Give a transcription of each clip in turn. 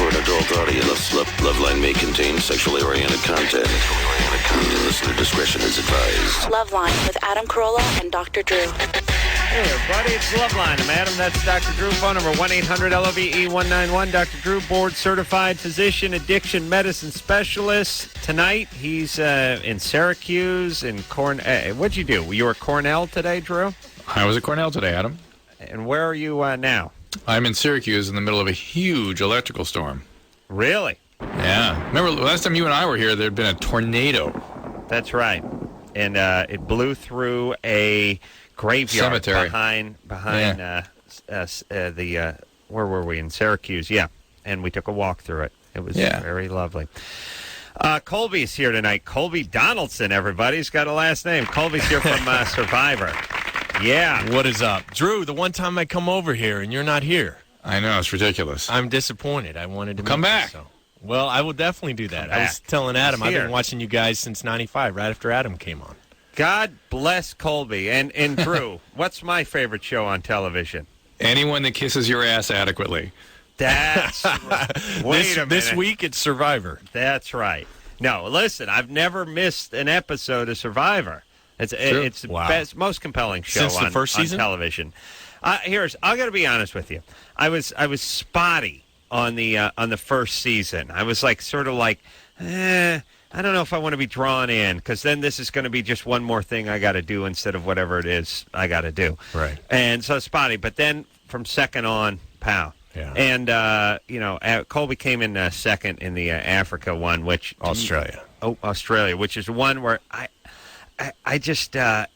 for an adult audience. Loveline may contain sexually oriented content. Listener discretion is advised. Loveline with Adam Carolla and Dr. Drew. Hey, everybody, it's Loveline. I'm Adam. That's Dr. Drew. Phone number 1-800-LOVE-191. Dr. Drew, board-certified physician, addiction medicine specialist. Tonight, he's in Syracuse and Cornell. What'd you do? You were at Cornell today, Drew? I was at Cornell today, Adam. And where are you now? I'm in Syracuse in the middle of a huge electrical storm. Really? Yeah. Remember, last time you and I were here, there had been a tornado. That's right. And it blew through a graveyard cemetery behind where were we? In Syracuse, yeah. And we took a walk through it. It was very lovely. Colby's here tonight. Colby Donaldson, everybody. He's got a last name. Colby's here from Survivor. Yeah. What is up? Drew, the one time I come over here and you're not here. I know, it's ridiculous. I'm disappointed. I wanted to come back. So. Well, I will definitely do that. I was telling Adam, I've been watching you guys since 95, right after Adam came on. God bless Colby. And Drew, what's my favorite show on television? Anyone that kisses your ass adequately. That's right. Wait a minute. This week, it's Survivor. That's right. No, listen, I've never missed an episode of Survivor. It's the best, most compelling show since the first season? On television. I got to be honest with you. I was spotty on the first season. I was sort of like, I don't know if I want to be drawn in, because then this is going to be just one more thing I got to do instead of whatever it is I got to do. Right. And so spotty. But then from second on, pow. Yeah. And, Colby came in second in the Africa one, which... Australia. Australia, which is one where I just... that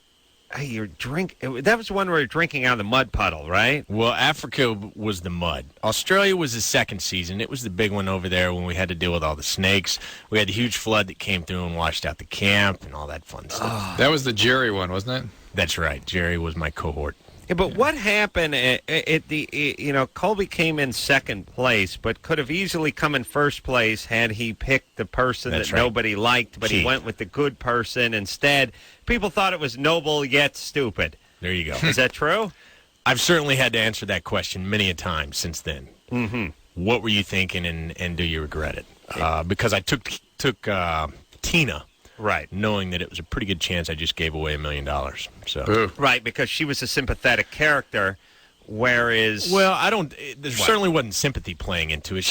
was one where you're drinking out of the mud puddle, right? Well, Africa was the mud. Australia was the second season. It was the big one over there when we had to deal with all the snakes. We had the huge flood that came through and washed out the camp and all that fun stuff. Oh. That was the Jerry one, wasn't it? That's right. Jerry was my cohort. Yeah, but what happened Colby came in second place, but could have easily come in first place had he picked the person that nobody liked, but he went with the good person instead. People thought it was noble yet stupid. There you go. Is that true? I've certainly had to answer that question many a time since then. Mm-hmm. What were you thinking, and do you regret it? Because I took Tina. Right. Knowing that it was a pretty good chance I just gave away $1 million. So. Right, because she was a sympathetic character, whereas... Well, there certainly wasn't sympathy playing into it.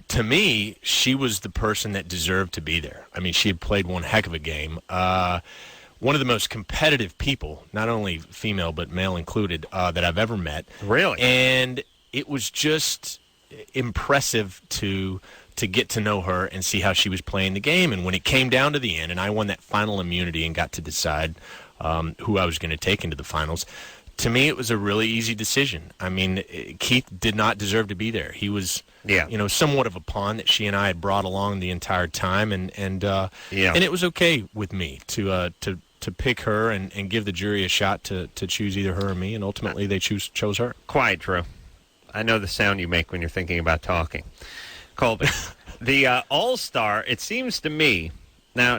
To me, she was the person that deserved to be there. I mean, she had played one heck of a game. One of the most competitive people, not only female but male included, that I've ever met. Really? And it was just impressive to get to know her and see how she was playing the game. And when it came down to the end, and I won that final immunity and got to decide who I was going to take into the finals, to me it was a really easy decision. I mean, Keith did not deserve to be there. He was, somewhat of a pawn that she and I had brought along the entire time, and it was okay with me to pick her and give the jury a shot to choose either her or me, and ultimately they chose her. Quiet, Drew. I know the sound you make when you're thinking about talking. Colby, the All-Star, it seems to me, now.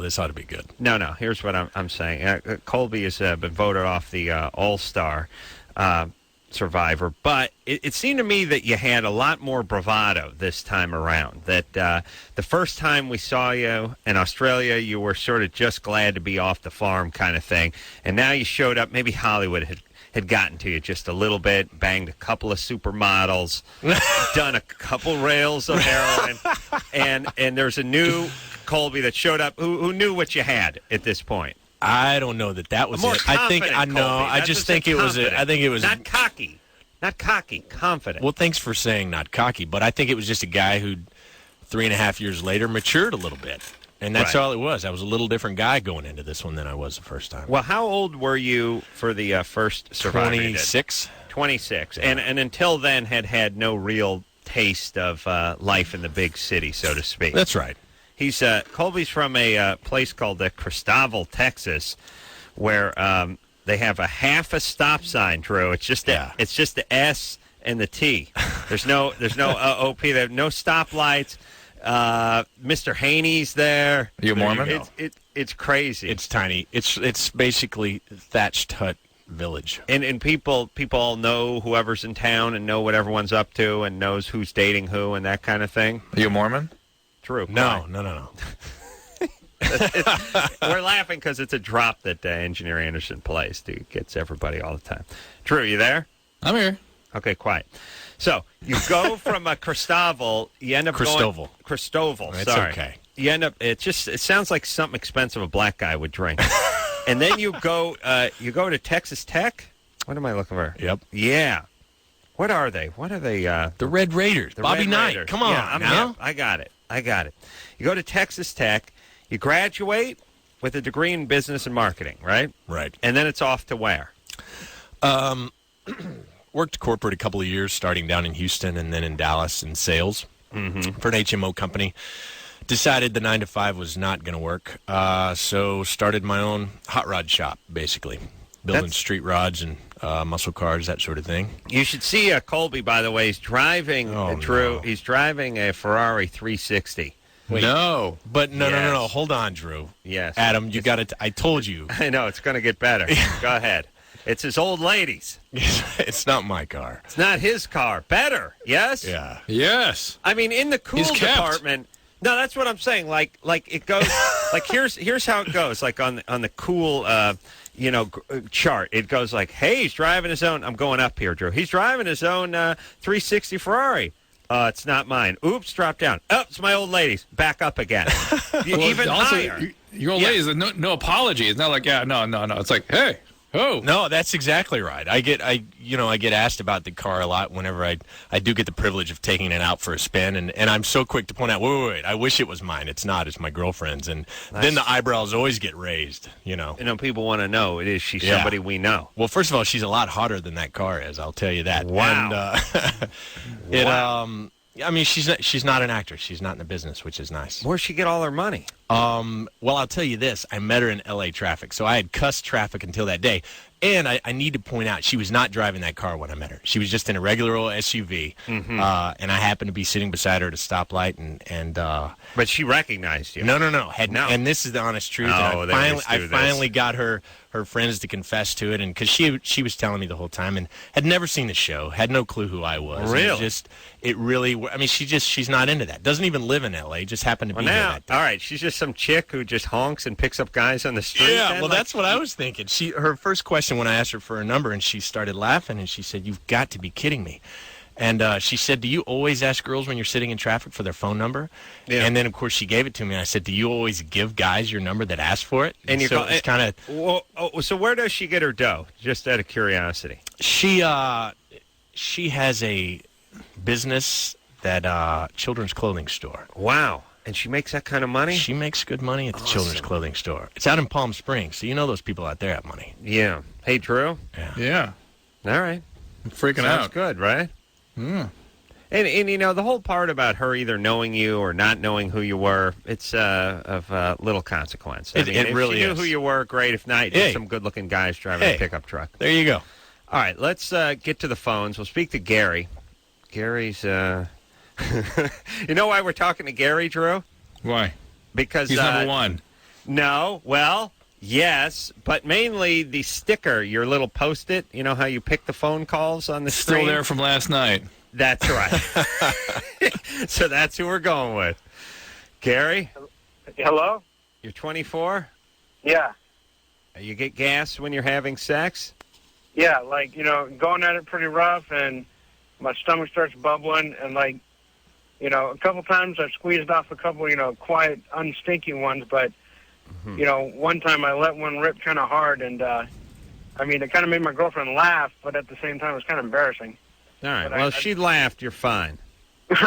This ought to be good. No, here's what I'm saying. Colby has been voted off the All-Star Survivor, but it seemed to me that you had a lot more bravado this time around, that the first time we saw you in Australia, you were sort of just glad to be off the farm kind of thing, and now you showed up, maybe Hollywood had gotten to you just a little bit, banged a couple of supermodels, done a couple rails of heroin, and there's a new Colby that showed up who knew what you had at this point. I don't know that was more it. I think I know. I just think it was. I think it was not cocky, confident. Well, thanks for saying not cocky, but I think it was just a guy who 3.5 years later matured a little bit. And that's all it was. I was a little different guy going into this one than I was the first time. Well, how old were you for the first Survivor? 26. 26. Yeah. And until then had no real taste of life in the big city, so to speak. That's right. He's Colby's from a place called Cristoval, Texas, where they have a half a stop sign, Drew. It's just the S and the T. There's no OP. They have no stoplights. Mr. Haney's there. Are you a Mormon? It's crazy. It's tiny. It's basically thatched hut village. And people all know whoever's in town and know what everyone's up to and knows who's dating who and that kind of thing. Are you a Mormon? True. No. We're laughing because it's a drop that Engineer Anderson plays. Dude, gets everybody all the time. Drew, you there? I'm here. Okay, quiet. So you go from a Cristoval, you end up Cristoval. Cristoval. It's Sorry. okay. You end up. It sounds like something expensive a black guy would drink. And then you go to Texas Tech. What am I looking for? Yep. Yeah. What are they? What are they? The Red Raiders. The Bobby Red Knight. Raiders. Come on. Yeah, I'm now. hip. I got it. You go to Texas Tech. You graduate with a degree in business and marketing, right? Right. And then it's off to where? Worked corporate a couple of years, starting down in Houston and then in Dallas in sales for an HMO company. Decided the 9-to-5 was not going to work, so started my own hot rod shop, basically. Building street rods and muscle cars, that sort of thing. You should see Colby, by the way. He's driving, Drew. No. He's driving a Ferrari 360. Wait. No. But no. Yes. Hold on, Drew. Yes. Adam, you got it. I told you. I know. It's going to get better. Go ahead. It's his old lady's. It's not my car. It's not his car. Better. Yes? Yeah. Yes. I mean, in the cool He's kept. department. No, that's what I'm saying. Like it goes. Like here's how it goes. Like on the cool, chart. It goes like, hey, he's driving his own. I'm going up here, Drew. He's driving his own 360 Ferrari. It's not mine. Oops, drop down. Oh, it's my old lady's. Back up again. Even also, higher. Your old lady is no apology. It's not like, no. It's like, hey, oh. No, that's exactly right. I get asked about the car a lot whenever I do get the privilege of taking it out for a spin, and I'm so quick to point out, wait, I wish it was mine. It's not. It's my girlfriend's, and then the eyebrows always get raised. People want to know is she somebody we know? Well, first of all, she's a lot hotter than that car is. I'll tell you that. Wow. And, Wow. I mean, she's not an actress. She's not in the business, which is nice. Where'd she get all her money? Well, I'll tell you this. I met her in L.A. traffic, so I had cussed traffic until that day. And I need to point out, she was not driving that car when I met her. She was just in a regular old SUV, and I happened to be sitting beside her at a stoplight, and But she recognized you. No. And this is the honest truth. Oh, and they I always do finally this. got her friends to confess to it, and because she was telling me the whole time, and had never seen the show, had no clue who I was. Really? It really. I mean, she's not into that. Doesn't even live in L.A. Just happened to be here that day. All right, she's just some chick who just honks and picks up guys on the street. Yeah, then? well, that's what I was thinking. Her first question when I asked her for a number, and she started laughing, and she said, "You've got to be kidding me." And she said, "Do you always ask girls when you're sitting in traffic for their phone number?" Yeah. And then, of course, she gave it to me. And I said, "Do you always give guys your number that ask for it?" And so it's kind of. Well, so where does she get her dough? Just out of curiosity. She has a business that children's clothing store. Wow. And she makes that kind of money? She makes good money at the children's clothing store. It's out in Palm Springs, so you know those people out there have money. Yeah. Hey, Drew? Yeah. All right. I'm freaking Sounds out. good, right? Mm. And the whole part about her either knowing you or not knowing who you were, it's of little consequence. It really if she knew is. who you were, great. If not, just some good-looking guys driving a pickup truck. There you go. All right, let's get to the phones. We'll speak to Gary. Gary's, you know why we're talking to Gary, Drew? Why? Because he's number one. No, well, yes, but mainly the sticker, your little Post-it. You know how you pick the phone calls on the screen? Still there from last night. That's right. So that's who we're going with. Gary? Hello? You're 24? Yeah. You get gas when you're having sex? Yeah, going at it pretty rough, and my stomach starts bubbling, and, a couple times I've squeezed off a couple, quiet, unstinky ones, but, one time I let one rip kind of hard, and, it kind of made my girlfriend laugh, but at the same time it was kind of embarrassing. All right. But Well, if she laughed, you're fine. All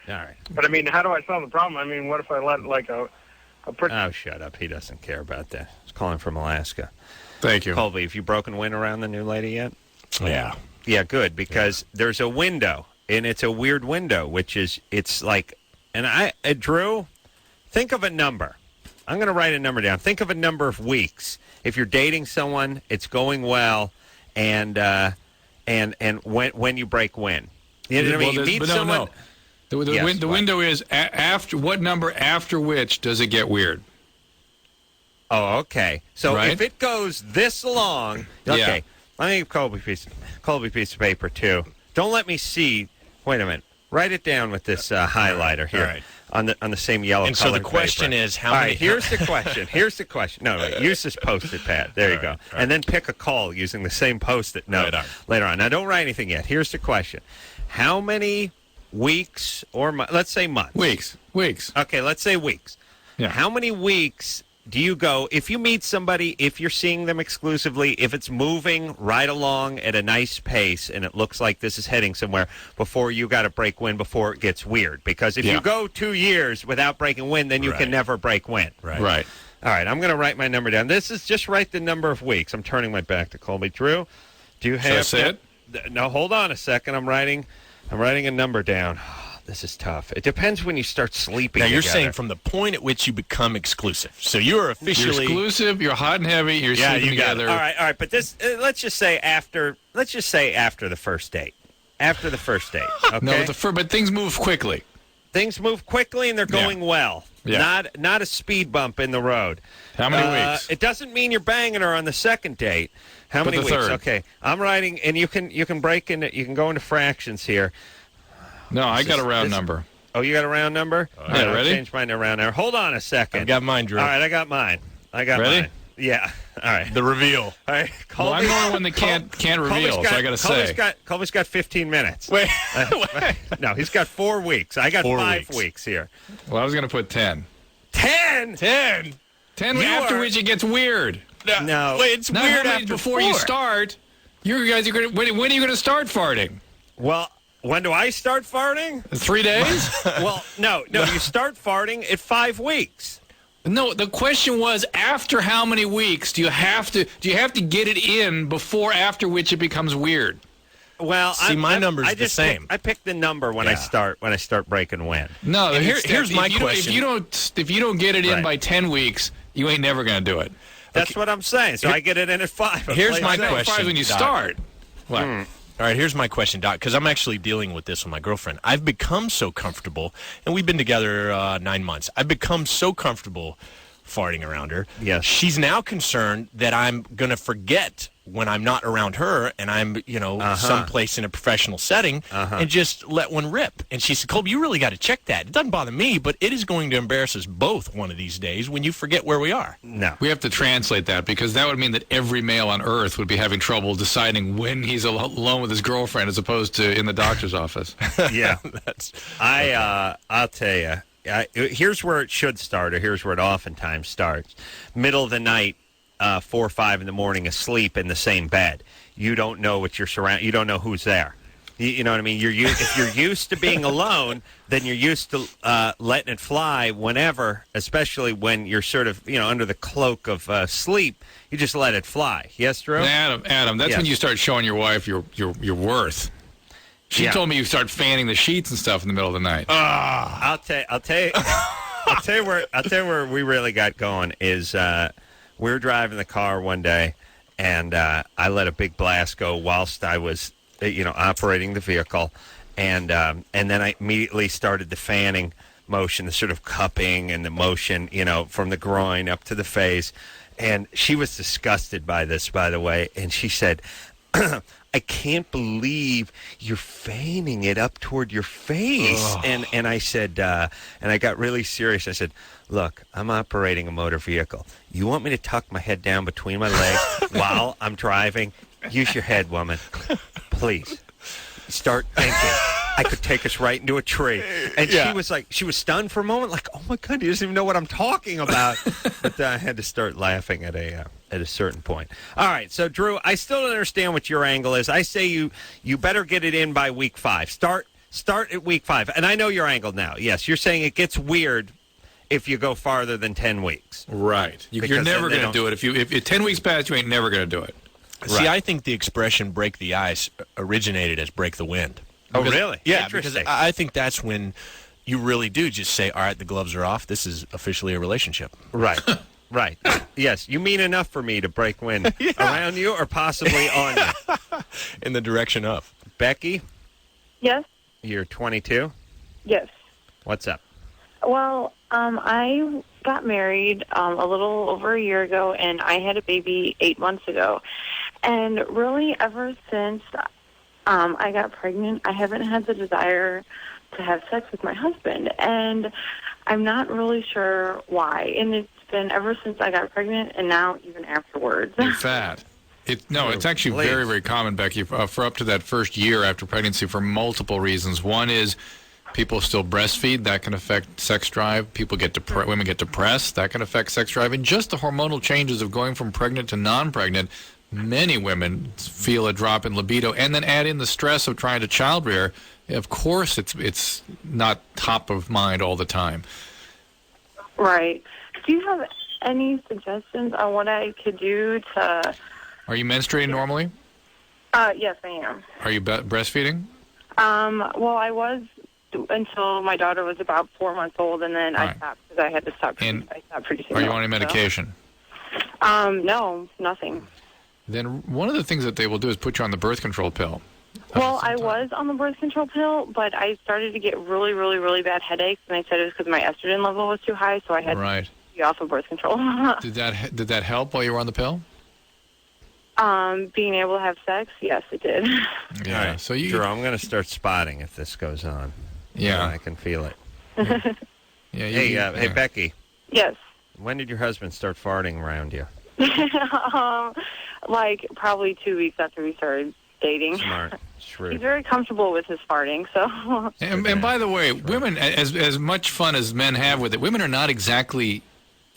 right. But, how do I solve the problem? What if I let, a pretty... Oh, shut up. He doesn't care about that. He's calling from Alaska. Thank you. Colby, have you broken wind around the new lady yet? Yeah. Yeah, good, because there's a window, and it's a weird window, which is, it's like, and Drew, think of a number. I'm going to write a number down. Think of a number of weeks. If you're dating someone, it's going well, and when you break wind. You know what I mean? You meet someone. No. The window is after what number after which does it get weird? Oh, okay. So Right? if it goes this long, okay. Yeah. Let me give Colby a piece of paper too. Don't let me see. Wait a minute. Write it down with this highlighter here. All right. On the same yellow And so colored the question paper. is, how All many? right, here's the question. Here's the question. No, use this Post-it pad. There you go. right. And then pick a call using the same Post-it note later on. Now, don't write anything yet. Here's the question. How many weeks or let's say months? Weeks. Okay, let's say weeks. Yeah. How many weeks do you go, if you meet somebody, if you're seeing them exclusively, if it's moving right along at a nice pace and it looks like this is heading somewhere, before you got to break wind before it gets weird? Because if you go 2 years without breaking wind, then you can never break wind. Right. All right, I'm going to write my number down. This is just write the number of weeks. I'm turning my back to Colby. Drew, do you have... Should I say it? No, hold on a second. I'm writing a number down. This is tough. It depends when you start sleeping Now, you're together. saying from the point at which you become exclusive. So you're officially... You're exclusive, you're hot and heavy, you're sleeping you got it. together. All right, but this let's just say after the first date. After the first date, okay? No, but things move quickly. Things move quickly and they're going well. Yeah. Not a speed bump in the road. How many weeks? It doesn't mean you're banging her on the second date. How But many the weeks? third. Okay. I'm writing and you can break into you can go into fractions here. No, I got a round number. Oh, you got a round number? All right, ready? I'll change mine to a round number. Hold on a second. I've got mine, Drew. All right, I got mine. Ready? Mine. Yeah. All right. The reveal. All right. Well, I'm the only one that can't reveal, so I got to say. Colby's got 15 minutes. Wait. No, he's got 4 weeks. I got 4 5 weeks. weeks here. Well, I was going to put 10. 10? 10. 10 You after are- which it gets weird. No. Wait, it's Now, weird how many after before 4. you start, you guys are going to... When are you going to start farting? Well, when do I start farting? 3 days? Well, no. You start farting at 5 weeks. No, the question was after how many weeks do you have to get it in before after which it becomes weird? Well, See, my number's the same. I pick the number when I start breaking wind. No, And here's my question. If you don't get it in Right. by 10 weeks, you ain't never going to do it. That's what I'm saying. So I get it in at 5. Here's my No, question, 5 when you Doc. start. What? All right, here's my question, Doc, because I'm actually dealing with this with my girlfriend. I've become so comfortable, and we've been together 9 months. I've become so comfortable farting around her. Yes. She's now concerned that I'm going to forget when I'm not around her and I'm, someplace in a professional setting and just let one rip. And she said, Colby, you really got to check that. It doesn't bother me, but it is going to embarrass us both one of these days when you forget where we are. No. We have to translate that because that would mean that every male on Earth would be having trouble deciding when he's alone with his girlfriend as opposed to in the doctor's office. Yeah. I'll tell you. Here's where it should start, or here's where it oftentimes starts. Middle of the night, 4 or 5 in the morning, asleep in the same bed. You don't know what you're surrounded. You don't know who's there. You know what I mean? If you're used to being alone, then you're used to letting it fly whenever, especially when you're sort of under the cloak of sleep. You just let it fly. Yes, Drew? Adam, that's when you start showing your wife your worth. She told me you start fanning the sheets and stuff in the middle of the night. I'll tell you where we really got going is we were driving the car one day, and I let a big blast go whilst I was operating the vehicle, and then I immediately started the fanning motion, the sort of cupping and the motion, from the groin up to the face, and she was disgusted by this, by the way, and she said, I can't believe you're fanning it up toward your face. Oh. And I said, and I got really serious. I said, look, I'm operating a motor vehicle. You want me to tuck my head down between my legs while I'm driving? Use your head, woman. Please. Start thinking. I could take us right into a tree. And she was stunned for a moment, like, oh my God, he doesn't even know what I'm talking about. But I had to start laughing at a certain point. All right, so Drew, I still don't understand what your angle is. I say you better get it in by week 5. Start at week 5. And I know your angle now. Yes, you're saying it gets weird if you go farther than 10 weeks. Right. You're never going to do it. If 10 weeks pass, you ain't never going to do it. See, Right. I think the expression break the ice originated as break the wind. Oh, really? Yeah, because I think that's when you really do just say, all right, the gloves are off. This is officially a relationship. Right. Right. Yes, you mean enough for me to break wind around you or possibly on you. In the direction of. Becky, Yes? you're 22. Yes. What's up? Well, I got married a little over a year ago, and I had a baby 8 months ago. And really, ever since I got pregnant, I haven't had the desire to have sex with my husband. And I'm not really sure why. And it's been ever since I got pregnant, and now even afterwards. You're fat. It's actually very, very common, Becky, for up to that first year after pregnancy for multiple reasons. One is people still breastfeed. That can affect sex drive. Women get depressed. That can affect sex drive. And just the hormonal changes of going from pregnant to non-pregnant, many women feel a drop in libido. And then add in the stress of trying to child rear. Of course, it's not top of mind all the time. Right. Do you have any suggestions on what I could do to... Are you menstruating normally? Yes, I am. Are you breastfeeding? Well, I was until my daughter was about 4 months old, and then I stopped because I had to stop. I stopped producing. Are you on any medication? No, nothing. Then one of the things that they will do is put you on the birth control pill. Well, I was on the birth control pill, but I started to get really, really, really bad headaches, and I said it was because my estrogen level was too high, so I had to be off of birth control. Did that help while you were on the pill? Being able to have sex, yes, it did. Yeah. All right. So Drew, I'm going to start spotting if this goes on. Yeah, I can feel it. Hey, Becky. Yes. When did your husband start farting around you? Like probably 2 weeks after we started dating. Smart, shrewd. He's very comfortable with his farting, so. And by the way, women, as much fun as men have with it, women are not exactly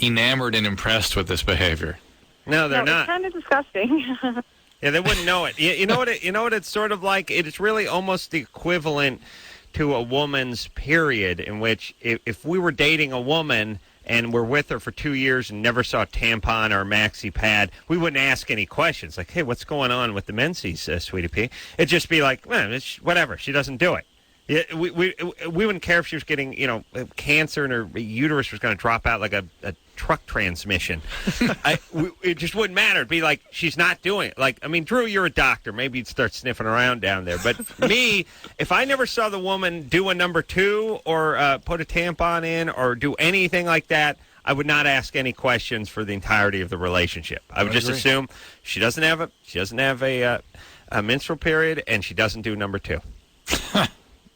enamored and impressed with this behavior. No, they're not. It's kind of disgusting. Yeah, they wouldn't know it. You know what? You know what it's sort of like. It's really almost the equivalent to a woman's period, in which if we were dating a woman and we're with her for 2 years and never saw a tampon or a maxi pad, we wouldn't ask any questions like, "Hey, what's going on with the menses, Sweetie Pea?" It'd just be like, it's whatever. She doesn't do it. Yeah, we wouldn't care if she was getting cancer and her uterus was going to drop out like a truck transmission. It just wouldn't matter. It'd be like she's not doing it. Like, I mean, Drew, you're a doctor. Maybe you'd start sniffing around down there. But me, if I never saw the woman do a number 2 or put a tampon in or do anything like that, I would not ask any questions for the entirety of the relationship. I would just assume she doesn't have a menstrual period and she doesn't do number 2.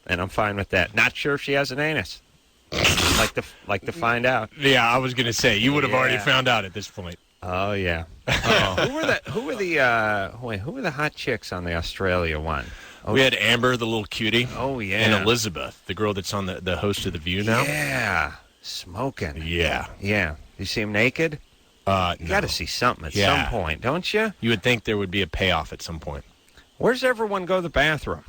And I'm fine with that. Not sure if she has an anus. like to find out. Yeah, I was going to say you would have already found out at this point. Oh yeah. Who were the hot chicks on the Australia one? We had Amber, the little cutie. Oh yeah. And Elizabeth, the girl that's on the host of The View now. Yeah, smoking. Yeah. You see him naked? You got to see something at some point, don't you? You would think there would be a payoff at some point. Where's everyone go to the bathroom?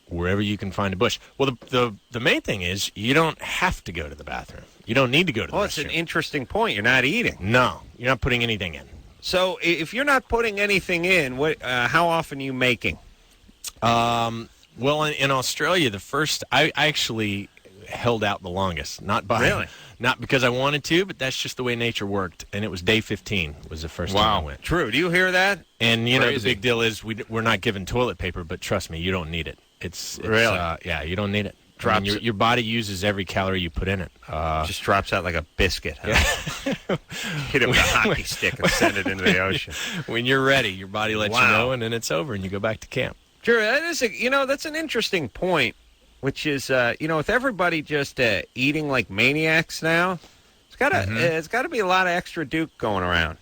Wherever you can find a bush. Well, the main thing is you don't have to go to the bathroom. You don't need to go to the restroom. It's an interesting point. You're not eating. No, you're not putting anything in. So if you're not putting anything in, how often are you making? Well, in Australia, I actually held out the longest. Not because I wanted to, but that's just the way nature worked. And it was day 15 was the first time I went. True. Do you hear that? And the big deal is we're not given toilet paper, but trust me, you don't need it. It's really? You don't need it. I mean, your body uses every calorie you put in it. Just drops out like a biscuit. Huh? Yeah. Hit it with a hockey stick and send it into the ocean. When you're ready, your body lets you know, and then it's over, and you go back to camp. Sure, that's an interesting point, which is, with everybody just eating like maniacs now, it's got to be a lot of extra Duke going around.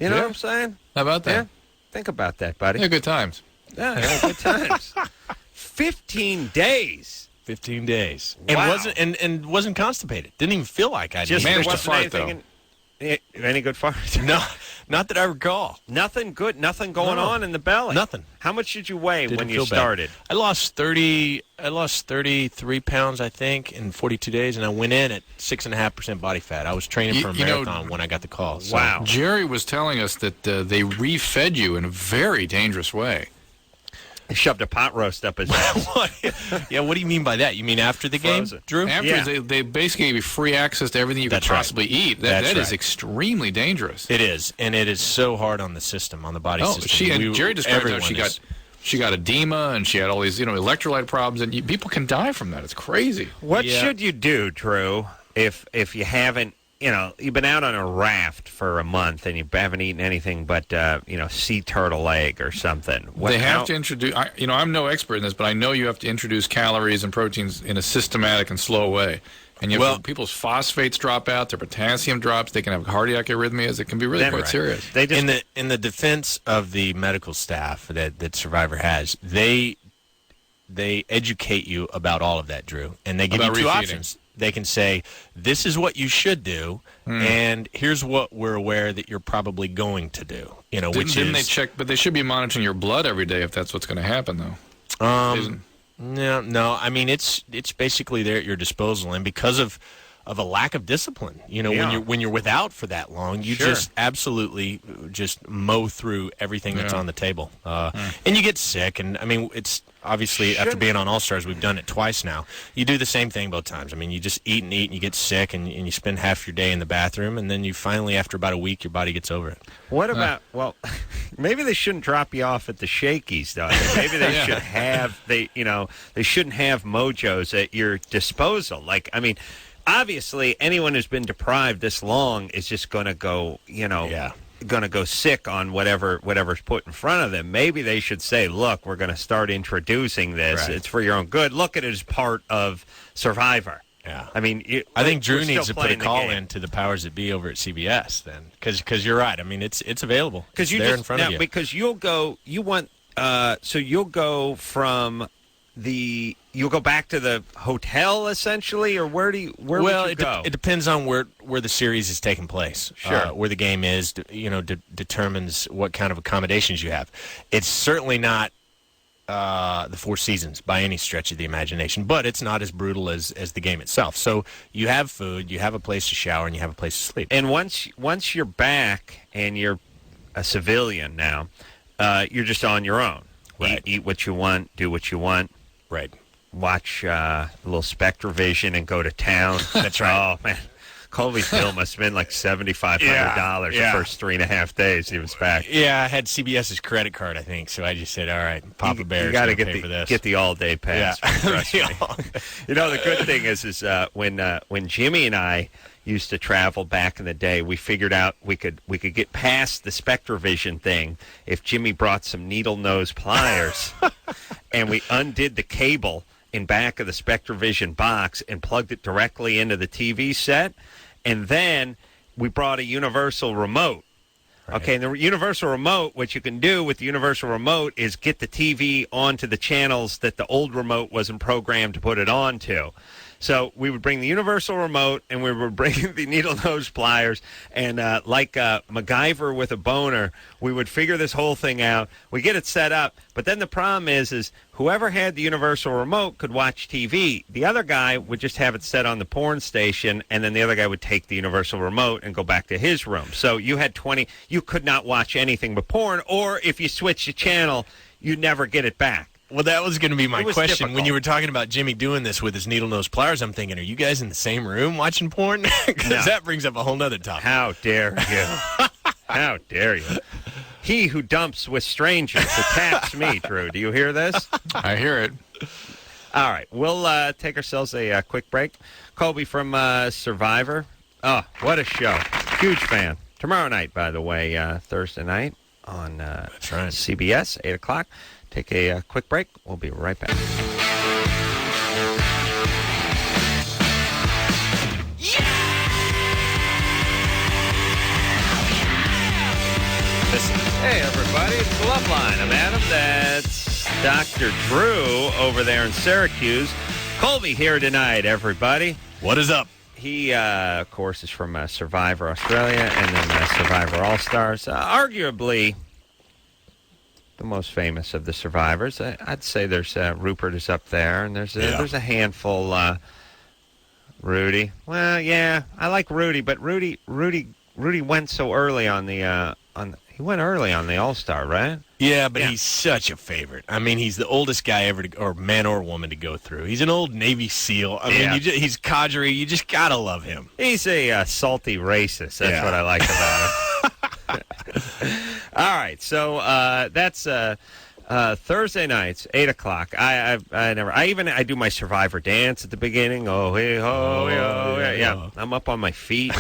You know what I'm saying? How about that? Yeah? Think about that, buddy. Yeah, good times. Yeah, good times. 15 days. 15 days. Wow. And wasn't constipated. Didn't even feel like I just managed to fart, though. Any good farts? No, not that I recall. Nothing good? Nothing going on in the belly? Nothing. How much did you weigh when you feel started? Bad. I lost 33 pounds, I think, in 42 days, and I went in at 6.5% body fat. I was training for a marathon when I got the call. So. Wow. Jerry was telling us that they re-fed you in a very dangerous way. He shoved a pot roast up his ass. Yeah, what do you mean by that? You mean after the game, Drew? After they basically give you free access to everything you could possibly eat. That is extremely dangerous. It is, and it is so hard on the system, on the body system. Jerry described how she got edema and she had all these electrolyte problems, and people can die from that. It's crazy. What should you do, Drew? if you haven't, you've been out on a raft for a month and you haven't eaten anything but, sea turtle egg or something. They have to introduce, I'm no expert in this, but I know you have to introduce calories and proteins in a systematic and slow way. And people's phosphates drop out, their potassium drops, they can have cardiac arrhythmias. It can be really quite serious. They just, in the defense of the medical staff that Survivor has, they educate you about all of that, Drew, and they give you two options. They can say, this is what you should do, and here's what we're aware that you're probably going to do. Didn't they check? But they should be monitoring your blood every day if that's what's going to happen, though. No. I mean, it's basically there at your disposal, and because of a lack of discipline, when you're without for that long, you just absolutely just mow through everything that's on the table, and you get sick. And I mean, it's obviously after being on All Stars, we've done it twice now. You do the same thing both times. I mean, you just eat and eat, and you get sick, and you spend half your day in the bathroom, and then you finally, after about a week, your body gets over it. What about? Well, maybe they shouldn't drop you off at the Shakey's, though. Maybe they should have they shouldn't have mojos at your disposal. Like, I mean, obviously, anyone who's been deprived this long is just going to go, going to go sick on whatever's put in front of them. Maybe they should say, look, we're going to start introducing this. Right. It's for your own good. Look at it as part of Survivor. Yeah. I mean, I think Drew needs to put a call in to the powers that be over at CBS then, because you're right. I mean, it's available. It's there in front of you. Because you'll go back to the hotel essentially, or where would you go? It depends on where the series is taking place. Sure. Where the game is, determines what kind of accommodations you have. It's certainly not the Four Seasons by any stretch of the imagination, but it's not as brutal as the game itself. So you have food, you have a place to shower, and you have a place to sleep. And once you're back and you're a civilian now, you're just on your own. Right. Eat what you want, do what you want. Right. Watch a little SpectraVision and go to town. That's right. Oh, man. Colby's bill must have been like $7,500 the first 3.5 days he was back. Yeah, I had CBS's credit card, I think, so I just said, all right, Papa Bear's going to pay for this. Get the all-day pass. Yeah. Trust me. The good thing is when Jimmy and I used to travel back in the day, we figured out we could get past the SpectraVision thing if Jimmy brought some needle nose pliers and we undid the cable in back of the SpectraVision box and plugged it directly into the TV set, and then we brought a universal remote. Right. Okay, and the universal remote, what you can do with the universal remote is get the TV onto the channels that the old remote wasn't programmed to put it onto. So we would bring the universal remote, and we would bring the needle nose pliers, and like MacGyver with a boner, we would figure this whole thing out. We get it set up, but then the problem is whoever had the universal remote could watch TV. The other guy would just have it set on the porn station, and then the other guy would take the universal remote and go back to his room. So you had 20. You could not watch anything but porn, or if you switched the channel, you'd never get it back. Well, that was going to be my question. Difficult. When you were talking about Jimmy doing this with his needle nose pliers, I'm thinking, are you guys in the same room watching porn? Because that brings up a whole nother topic. How dare you? How dare you? He who dumps with strangers attacks me, Drew. Do you hear this? I hear it. All right. We'll take ourselves a quick break. Colby from Survivor. Oh, what a show. Huge fan. Tomorrow night, by the way, Thursday night on That's right. CBS, 8 o'clock. Take a quick break. We'll be right back. Hey, everybody. It's Loveline. I'm Adam. That's Dr. Drew over there in Syracuse. Colby here tonight, everybody. What is up? He, of course, is from Survivor Australia and then Survivor All-Stars. Arguably the most famous of the survivors. I'd say there's Rupert is up there, and there's a handful. Rudy. Well, yeah, I like Rudy, but Rudy went so early on the he went early on the All-Star, right? Yeah, but he's such a favorite. I mean, he's the oldest guy ever, or man or woman, to go through. He's an old Navy SEAL. I mean, he's cadre. You just gotta love him. He's a salty racist. That's what I like about him. All right, so that's Thursday nights, 8:00. I do my Survivor dance at the beginning. Oh, hey, oh, yeah. I'm up on my feet,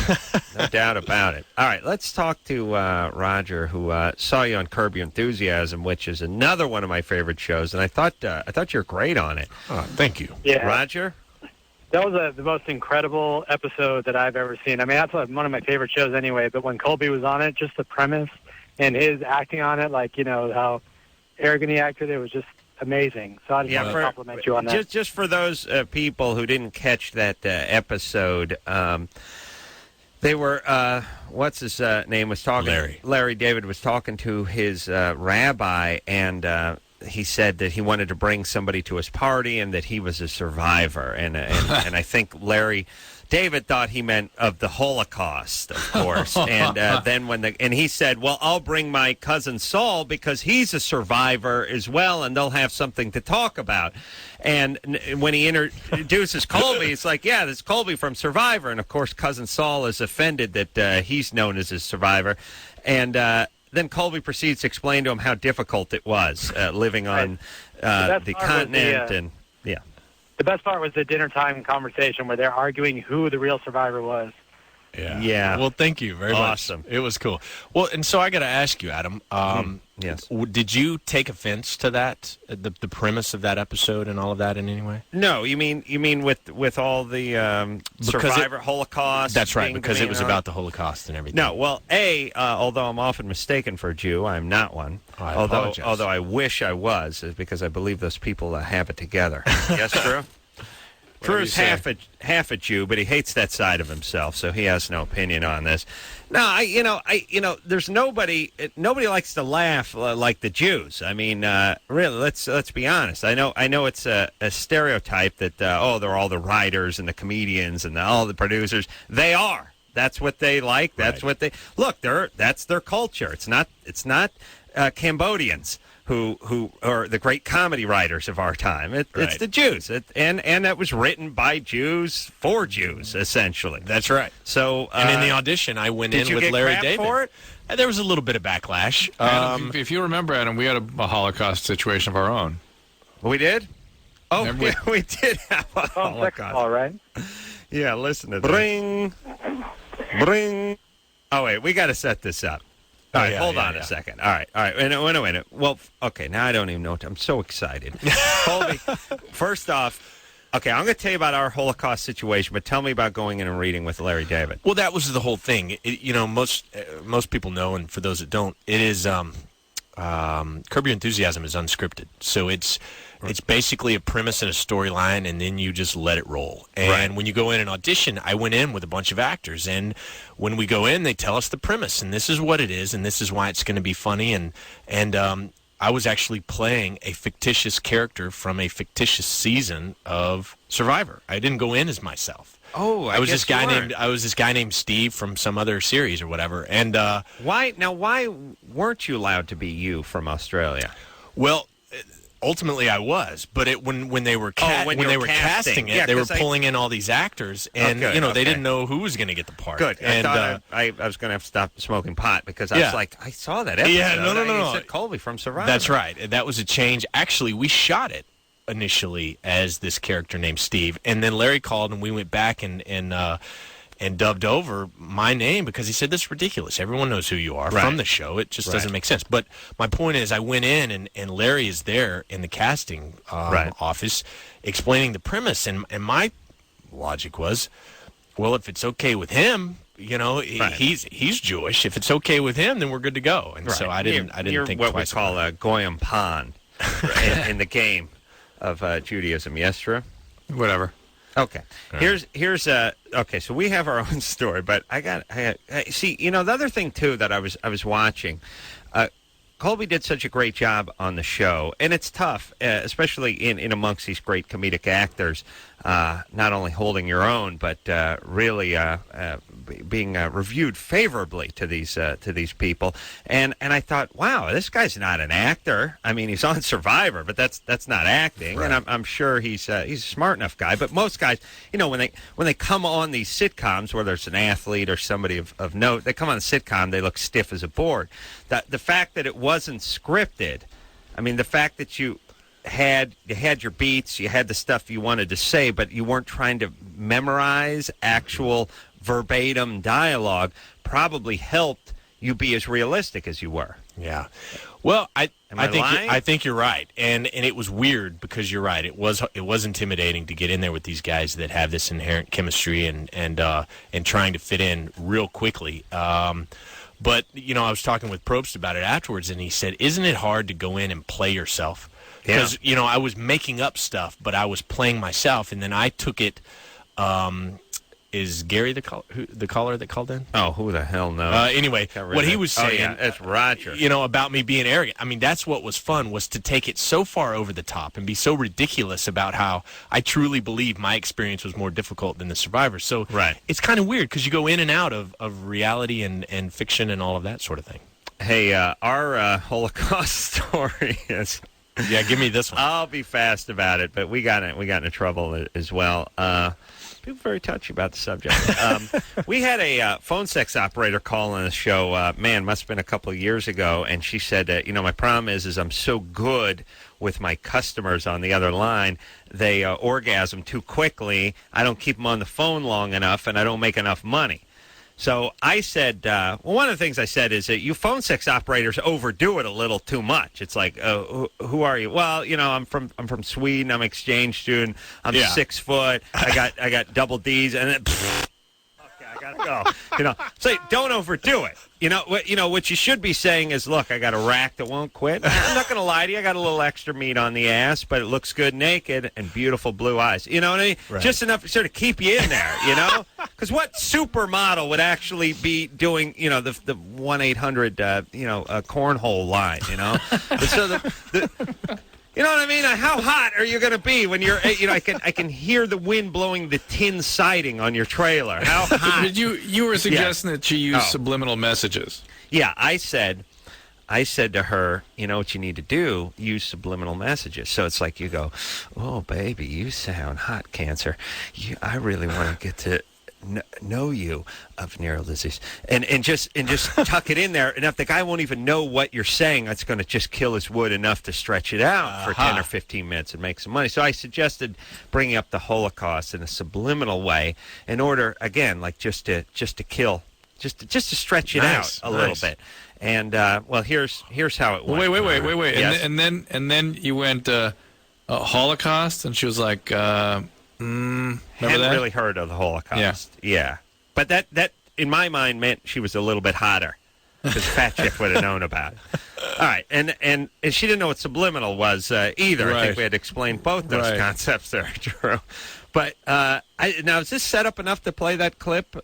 no doubt about it. All right, let's talk to Roger, who saw you on Curb Your Enthusiasm, which is another one of my favorite shows, and I thought you were great on it. Oh, thank you. Yeah, Roger. That was the most incredible episode that I've ever seen. I mean, that's one of my favorite shows anyway. But when Colby was on it, just the premise and his acting on it, like how arrogant he acted, it was just amazing. So I just want to compliment you on that. Just for those people who didn't catch that episode, they were, what's his name was talking? Larry David was talking to his rabbi, and he said that he wanted to bring somebody to his party and that he was a survivor. And I think Larry David thought he meant of the Holocaust, of course. And then he said, well, I'll bring my cousin Saul because he's a survivor as well, and they'll have something to talk about. And when he introduces Colby, it's like, yeah, this is Colby from Survivor. And, of course, cousin Saul is offended that he's known as a survivor. And then Colby proceeds to explain to him how difficult it was living on the continent. The best part was the dinner time conversation where they're arguing who the real survivor was. Yeah. Well, thank you very much. Awesome. It was cool. Well, and so I got to ask you, Adam. Yes. Did you take offense to that, the premise of that episode and all of that in any way? No. You mean with all the Survivor Holocaust? That's right, because it was about the Holocaust and everything. No. Well, although I'm often mistaken for a Jew, I'm not one. Although I wish I was, because I believe those people have it together. Yes, Drew? Drew's half a Jew, but he hates that side of himself, so he has no opinion on this. No, there's nobody likes to laugh like the Jews. I mean, really, let's be honest. I know it's a stereotype that they're all the writers and the comedians and all the producers. They are. That's what they like. That's what they look. That's their culture. It's not Cambodians who are the great comedy writers of our time. It's the Jews, and that was written by Jews for Jews, essentially. That's right. So, and in the audition, I went in with Larry David. For it? There was a little bit of backlash. Adam, if you remember, Adam, we had a Holocaust situation of our own. We did? Oh, we did have a Holocaust. All right. Yeah, listen to this. Bring. Oh, wait, we got to set this up. All right, hold on a second. All right. Wait a minute. Well, okay, now I don't even know. I'm so excited. Colby, first off, okay, I'm going to tell you about our Holocaust situation, but tell me about going in and reading with Larry David. Well, that was the whole thing. Most people know, and for those that don't, it is Curb Your Enthusiasm is unscripted. So it's basically a premise and a storyline, and then you just let it roll. And when you go in and audition, I went in with a bunch of actors, and when we go in, they tell us the premise, and this is what it is, and this is why it's going to be funny. And I was actually playing a fictitious character from a fictitious season of Survivor. I didn't go in as myself. Oh, I was this guy named Steve from some other series or whatever. And why weren't you allowed to be you from Australia? Well, ultimately I was, but when they were casting it, they were pulling in all these actors, and they didn't know who was going to get the part. Good. And I was going to have to stop smoking pot because I was like, I saw that episode. Yeah, no. You said Colby from Survivor. That's right. That was a change. Actually, we shot it initially as this character named Steve, and then Larry called, and we went back and dubbed over my name because he said, this is ridiculous. Everyone knows who you are from the show. It just doesn't make sense. But my point is, I went in, and Larry is there in the casting office explaining the premise. And my logic was, well, if it's okay with him, he's Jewish. If it's okay with him, then we're good to go. And so I didn't think what twice. We call a goyim pan in the game of Judaism. Yes, Drew? Whatever. Okay. Here's okay. So we have our own story, but I see. The other thing too that I was watching. Colby did such a great job on the show, and it's tough, especially in amongst these great comedic actors, not only holding your own, but really being reviewed favorably to these people. And I thought, wow, this guy's not an actor. I mean, he's on Survivor, but that's not acting. Right. And I'm sure he's a smart enough guy. But most guys, when they come on these sitcoms, whether it's an athlete or somebody of note, they come on a sitcom, they look stiff as a board. The fact that it wasn't scripted, I mean, the fact that you had your beats, you had the stuff you wanted to say, but you weren't trying to memorize actual verbatim dialogue probably helped you be as realistic as you were. Yeah. Well, I think you're right, and it was weird because you're right. It was intimidating to get in there with these guys that have this inherent chemistry and trying to fit in real quickly. But I was talking with Probst about it afterwards, and he said, "Isn't it hard to go in and play yourself?" Because I was making up stuff, but I was playing myself, and then I took it. Is Gary the caller that called in? Oh, who the hell knows? Anyway, what he was saying, it's Roger. About me being arrogant. I mean, that's what was fun, was to take it so far over the top and be so ridiculous about how I truly believe my experience was more difficult than the survivors. So it's kind of weird because you go in and out of reality and fiction and all of that sort of thing. Hey, our Holocaust story is... Yeah, give me this one. I'll be fast about it, but we got into trouble as well. People very touchy about the subject. We had a phone sex operator call on the show, must have been a couple of years ago, and she said, my problem is I'm so good with my customers on the other line, they orgasm too quickly, I don't keep them on the phone long enough, and I don't make enough money. So I said, one of the things I said is that you phone sex operators overdo it a little too much. It's like, who are you? Well, I'm from Sweden. I'm an exchange student. I'm 6 foot. I got double D's, and then okay, I gotta go. So don't overdo it. What you should be saying is, look, I got a rack that won't quit. I'm not gonna lie to you. I got a little extra meat on the ass, but it looks good naked and beautiful blue eyes. You know what I mean? Right. Just enough to sort of keep you in there. Because what supermodel would actually be doing, the 1-800, cornhole line, So you know what I mean? How hot are you going to be when you're, I can hear the wind blowing the tin siding on your trailer. How hot? Did you were suggesting that you use subliminal messages. Yeah, I said to her, what you need to do? Use subliminal messages. So it's like you go, oh, baby, you sound hot, Cancer. I really want to get to know you of neural disease, and just tuck it in there. And if the guy won't even know what you're saying, that's going to just kill his wood enough to stretch it out for 10 or 15 minutes and make some money. So I suggested bringing up the Holocaust in a subliminal way in order, again, like just to kill, just to stretch it out a little bit. And here's how it went. Wait. Yes. And then you went Holocaust, and she was like. Remember hadn't that? really heard of the Holocaust. Yeah. But that in my mind meant she was a little bit hotter because Fat Chick would have known about it. All right, and she didn't know what subliminal was either. Right. I think we had to explain both those concepts there, Drew. But now is this set up enough to play that clip?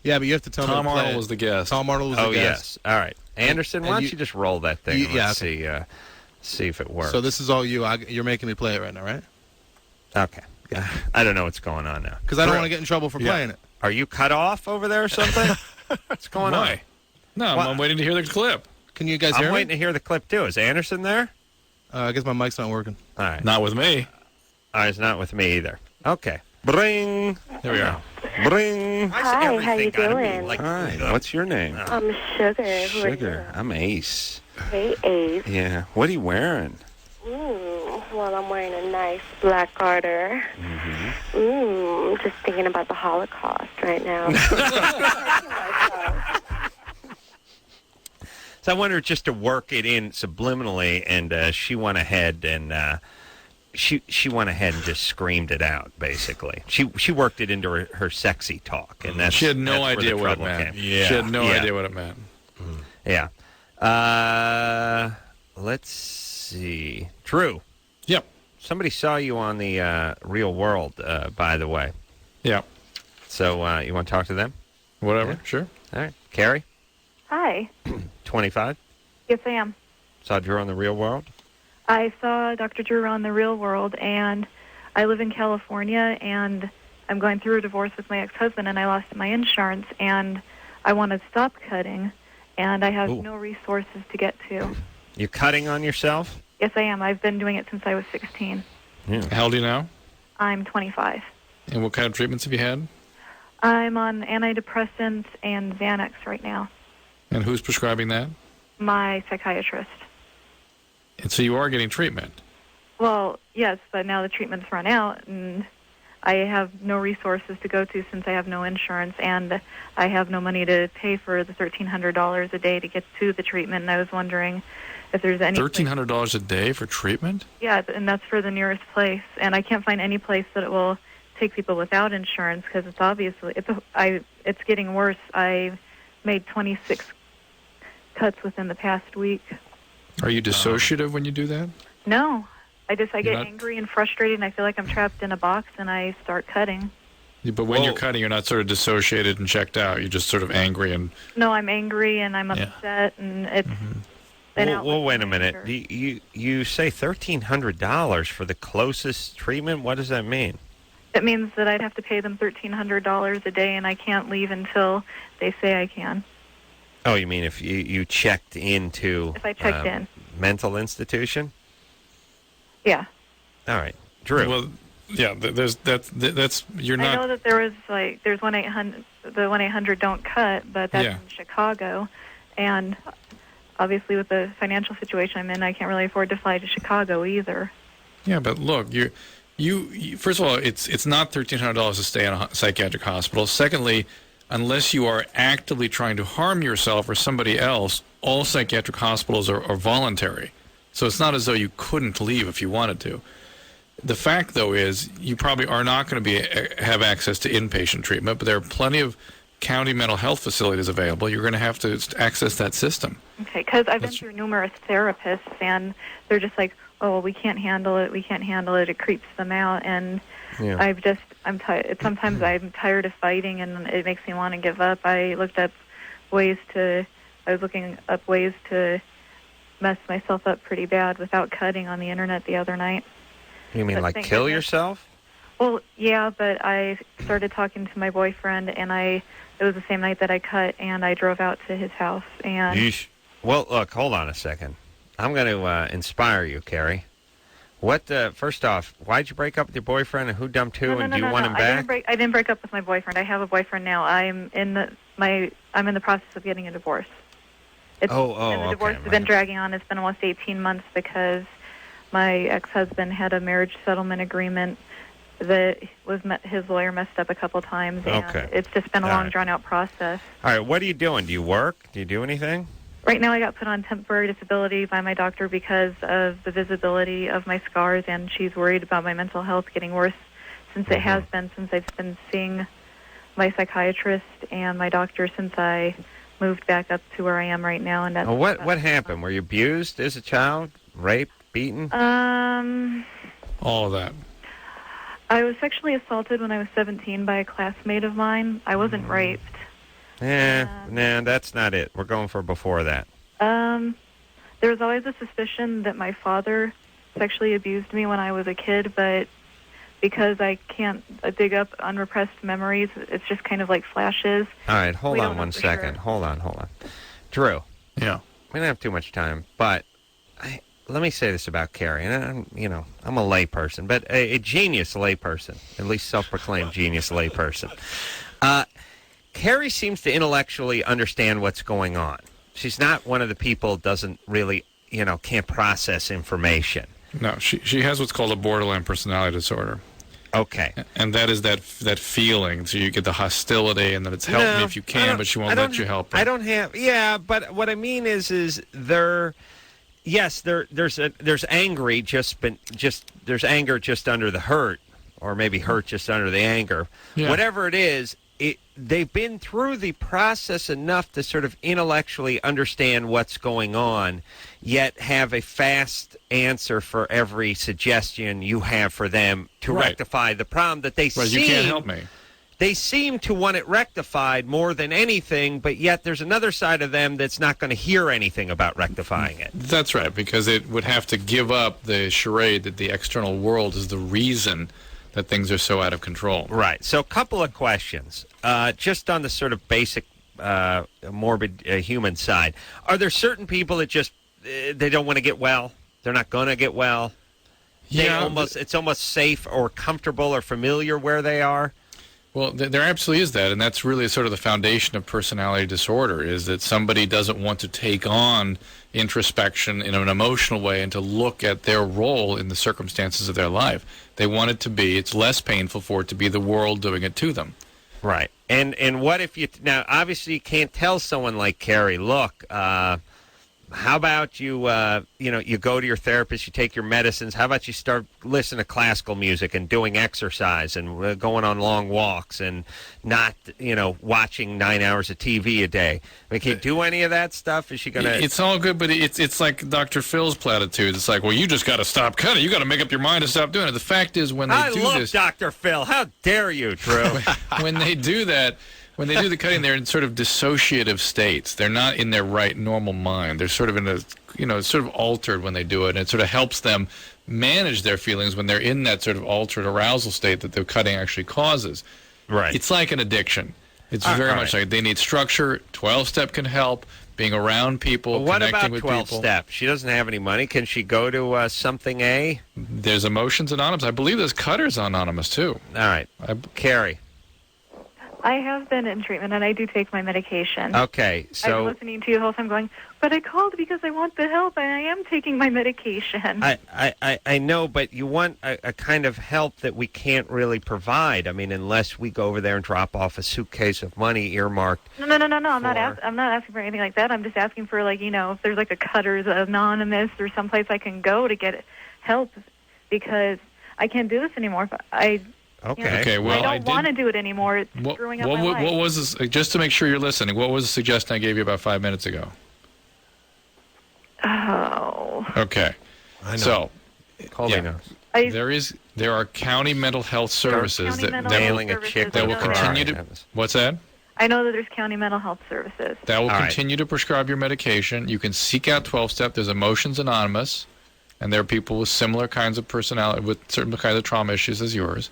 Yeah, but you have to tell me. Tom Arnold was the guest. Tom Arnold was the guest. Oh yes. All right, Anderson, why don't you just roll that thing? Let's see if it works. So this is all you. You're making me play it right now, right? Okay. Yeah. I don't know what's going on now. Because I don't want to get in trouble for playing it. Are you cut off over there or something? What's going on? No, I'm waiting to hear the clip. Can you guys hear me? I'm waiting to hear the clip, too. Is Anderson there? I guess my mic's not working. All right. Not with me. It's not with me either. Okay. Bring. There we are. Bring. Hi, how you doing? Hi. What's your name? I'm Sugar. Sugar. I'm Ace. Hey, Ace. Yeah. What are you wearing? Well, I'm wearing a nice black garter. Just thinking about the Holocaust right now. So I wanted just to work it in subliminally, and she went ahead and she went ahead and just screamed it out. Basically, she worked it into her sexy talk, and she had no idea what it meant. Yeah. She had no idea what it meant. Yeah. Let's see. Drew. Yep. Somebody saw you on the Real World, by the way. Yeah. So you want to talk to them? Whatever. Yeah. Sure. All right. Carrie? Hi. 25? Yes, I am. Saw Drew on the Real World? I saw Dr. Drew on The Real World, and I live in California, and I'm going through a divorce with my ex-husband, and I lost my insurance, and I want to stop cutting, and I have no resources to get to. You cutting on yourself? Yes, I am. I've been doing it since I was 16. Yeah. How old are you now? I'm 25. And what kind of treatments have you had? I'm on antidepressants and Xanax right now. And who's prescribing that? My psychiatrist. And so you are getting treatment. Well, yes, but now the treatment's run out, and I have no resources to go to since I have no insurance, and I have no money to pay for the $1,300 a day to get to the treatment. And I was wondering if there's any $1,300 a day for treatment? Yeah, and that's for the nearest place, and I can't find any place that it will take people without insurance because it's obviously it's getting worse. I made 26 cuts within the past week. Are you dissociative when you do that? No. I get angry and frustrated, and I feel like I'm trapped in a box, and I start cutting. Yeah, but when you're cutting, you're not sort of dissociated and checked out. You're just sort of angry and... No, I'm angry, and I'm upset, and it's... Well, wait a minute. You say $1,300 for the closest treatment? What does that mean? It means that I'd have to pay them $1,300 a day, and I can't leave until they say I can. Oh, you mean if you checked into... If I checked in. Mental institution? Yeah. All right. Drew. Well, yeah, that's you're not... I know that there was, there's 1-800, the 1-800 Don't Cut, but that's in Chicago, and obviously with the financial situation I'm in, I can't really afford to fly to Chicago either. Yeah, but look, you first of all, it's not $1,300 to stay in a psychiatric hospital. Secondly, unless you are actively trying to harm yourself or somebody else, all psychiatric hospitals are voluntary. So it's not as though you couldn't leave if you wanted to. The fact, though, is you probably are not going to have access to inpatient treatment, but there are plenty of county mental health facilities available. You're going to have to access that system. Okay, because I've been through numerous therapists, and they're just like, oh, well, we can't handle it, it creeps them out, and I'm tired. Sometimes I'm tired of fighting, and it makes me want to give up. I was looking up ways to mess myself up pretty bad without cutting on the internet the other night. You mean like kill yourself? Well, yeah, but I started talking to my boyfriend, and it was the same night that I cut, and I drove out to his house. And Yeesh. Well, look, hold on a second. I'm going to inspire you, Carrie. First off, why'd you break up with your boyfriend, and who dumped who, and do you want him back? I didn't break up with my boyfriend. I have a boyfriend now. I'm in the process of getting a divorce. And the divorce has been dragging on. It's been almost 18 months because my ex-husband had a marriage settlement agreement that his lawyer messed up a couple times, and it's just been a long, drawn-out process. All right, what are you doing? Do you work? Do you do anything? Right now I got put on temporary disability by my doctor because of the visibility of my scars, and she's worried about my mental health getting worse since it has been since I've been seeing my psychiatrist and my doctor since I moved back up to where I am right now. And that's what happened? Were you abused as a child? Raped? Beaten? All of that. I was sexually assaulted when I was 17 by a classmate of mine. I wasn't raped. Nah, that's not it. We're going for before that. There was always a suspicion that my father sexually abused me when I was a kid, but because I can't dig up unrepressed memories, it's just kind of like flashes. All right, hold on one second. Sure. Hold on. Drew. Yeah. We don't have too much time, but let me say this about Carrie. And I'm a layperson, but a genius layperson, at least self-proclaimed genius layperson. Carrie seems to intellectually understand what's going on. She's not one of the people doesn't really, can't process information. No, she has what's called a borderline personality disorder. Okay. And that is that feeling. So you get the hostility, and that it's help me if you can, but she won't let you help her. I don't have. Yeah, but what I mean is there's angry there's anger just under the hurt, or maybe hurt just under the anger. Yeah. Whatever it is, they've been through the process enough to sort of intellectually understand what's going on, yet have a fast answer for every suggestion you have for them to rectify the problem that they seem... you can't help me. They seem to want it rectified more than anything, but yet there's another side of them that's not going to hear anything about rectifying it. That's right, because it would have to give up the charade that the external world is the reason that things are so out of control. Right. So a couple of questions, just on the sort of basic morbid human side. Are there certain people that just, they don't want to get well? They're not going to get well? Yeah. It's almost safe or comfortable or familiar where they are? Well, there absolutely is that, and that's really sort of the foundation of personality disorder, is that somebody doesn't want to take on introspection in an emotional way and to look at their role in the circumstances of their life. They want it to be, it's less painful for it to be the world doing it to them. Right. And what if you, now obviously you can't tell someone like Carrie, look, how about you, you go to your therapist, you take your medicines. How about you start listening to classical music and doing exercise and going on long walks and not, watching 9 hours of TV a day? I mean, can you do any of that stuff? Is she going to... It's all good, but it's like Dr. Phil's platitude. It's like, well, you just got to stop cutting. You got to make up your mind to stop doing it. The fact is, when they do this... I love Dr. Phil. How dare you, Drew? When they do that... When they do the cutting, they're in sort of dissociative states. They're not in their right, normal mind. They're sort of in a, sort of altered when they do it. And it sort of helps them manage their feelings when they're in that sort of altered arousal state that the cutting actually causes. Right. It's like an addiction. It's very much like they need structure. 12-step can help. Being around people, well, connecting with people. What about 12-step? She doesn't have any money. Can she go to Something A? There's Emotions Anonymous. I believe there's Cutters Anonymous, too. All right. Carrie. I have been in treatment, and I do take my medication. Okay, so... I've been listening to you the whole time going, but I called because I want the help, and I am taking my medication. I know, but you want a kind of help that we can't really provide. I mean, unless we go over there and drop off a suitcase of money earmarked... No. I'm not asking for anything like that. I'm just asking for, if there's, a Cutters Anonymous or someplace I can go to get help, because I can't do this anymore. Okay. Well, I don't want to do it anymore. It's screwing up my life. What was this? Just to make sure you're listening, what was the suggestion I gave you about 5 minutes ago? Oh. Okay. I know. So, Colby knows. There are county mental health services that will continue to. What's that? I know that there's county mental health services. That will continue to prescribe your medication. You can seek out 12-step. There's Emotions Anonymous, and there are people with similar kinds of personality, with certain kinds of trauma issues as yours.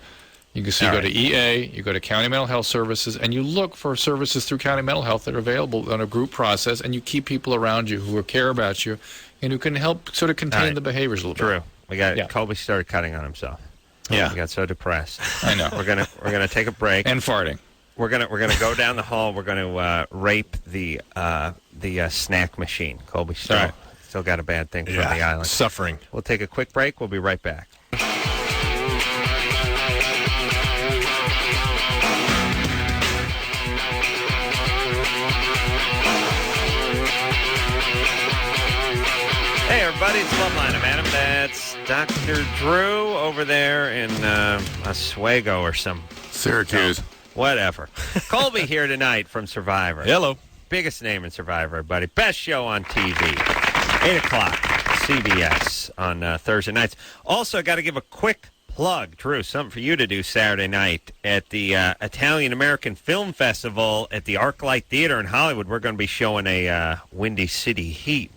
You can go to EA, you go to County Mental Health Services, and you look for services through County Mental Health that are available on a group process, and you keep people around you who care about you and who can help sort of contain the behaviors a little bit. True. Colby started cutting on himself. Yeah. He got so depressed. I know. We're gonna take a break. And farting. We're gonna go down the hall. We're gonna rape the snack machine. Colby still got a bad thing from the island. Suffering. We'll take a quick break. We'll be right back. Hey, everybody, it's Loveline. I'm Adam. That's Dr. Drew over there in Oswego or some... Syracuse. Whatever. Colby here tonight from Survivor. Hello. Biggest name in Survivor, everybody. Best show on TV. 8 o'clock, CBS on Thursday nights. Also, I got to give a quick plug, Drew, something for you to do Saturday night at the Italian-American Film Festival at the ArcLight Theater in Hollywood. We're going to be showing a Windy City Heat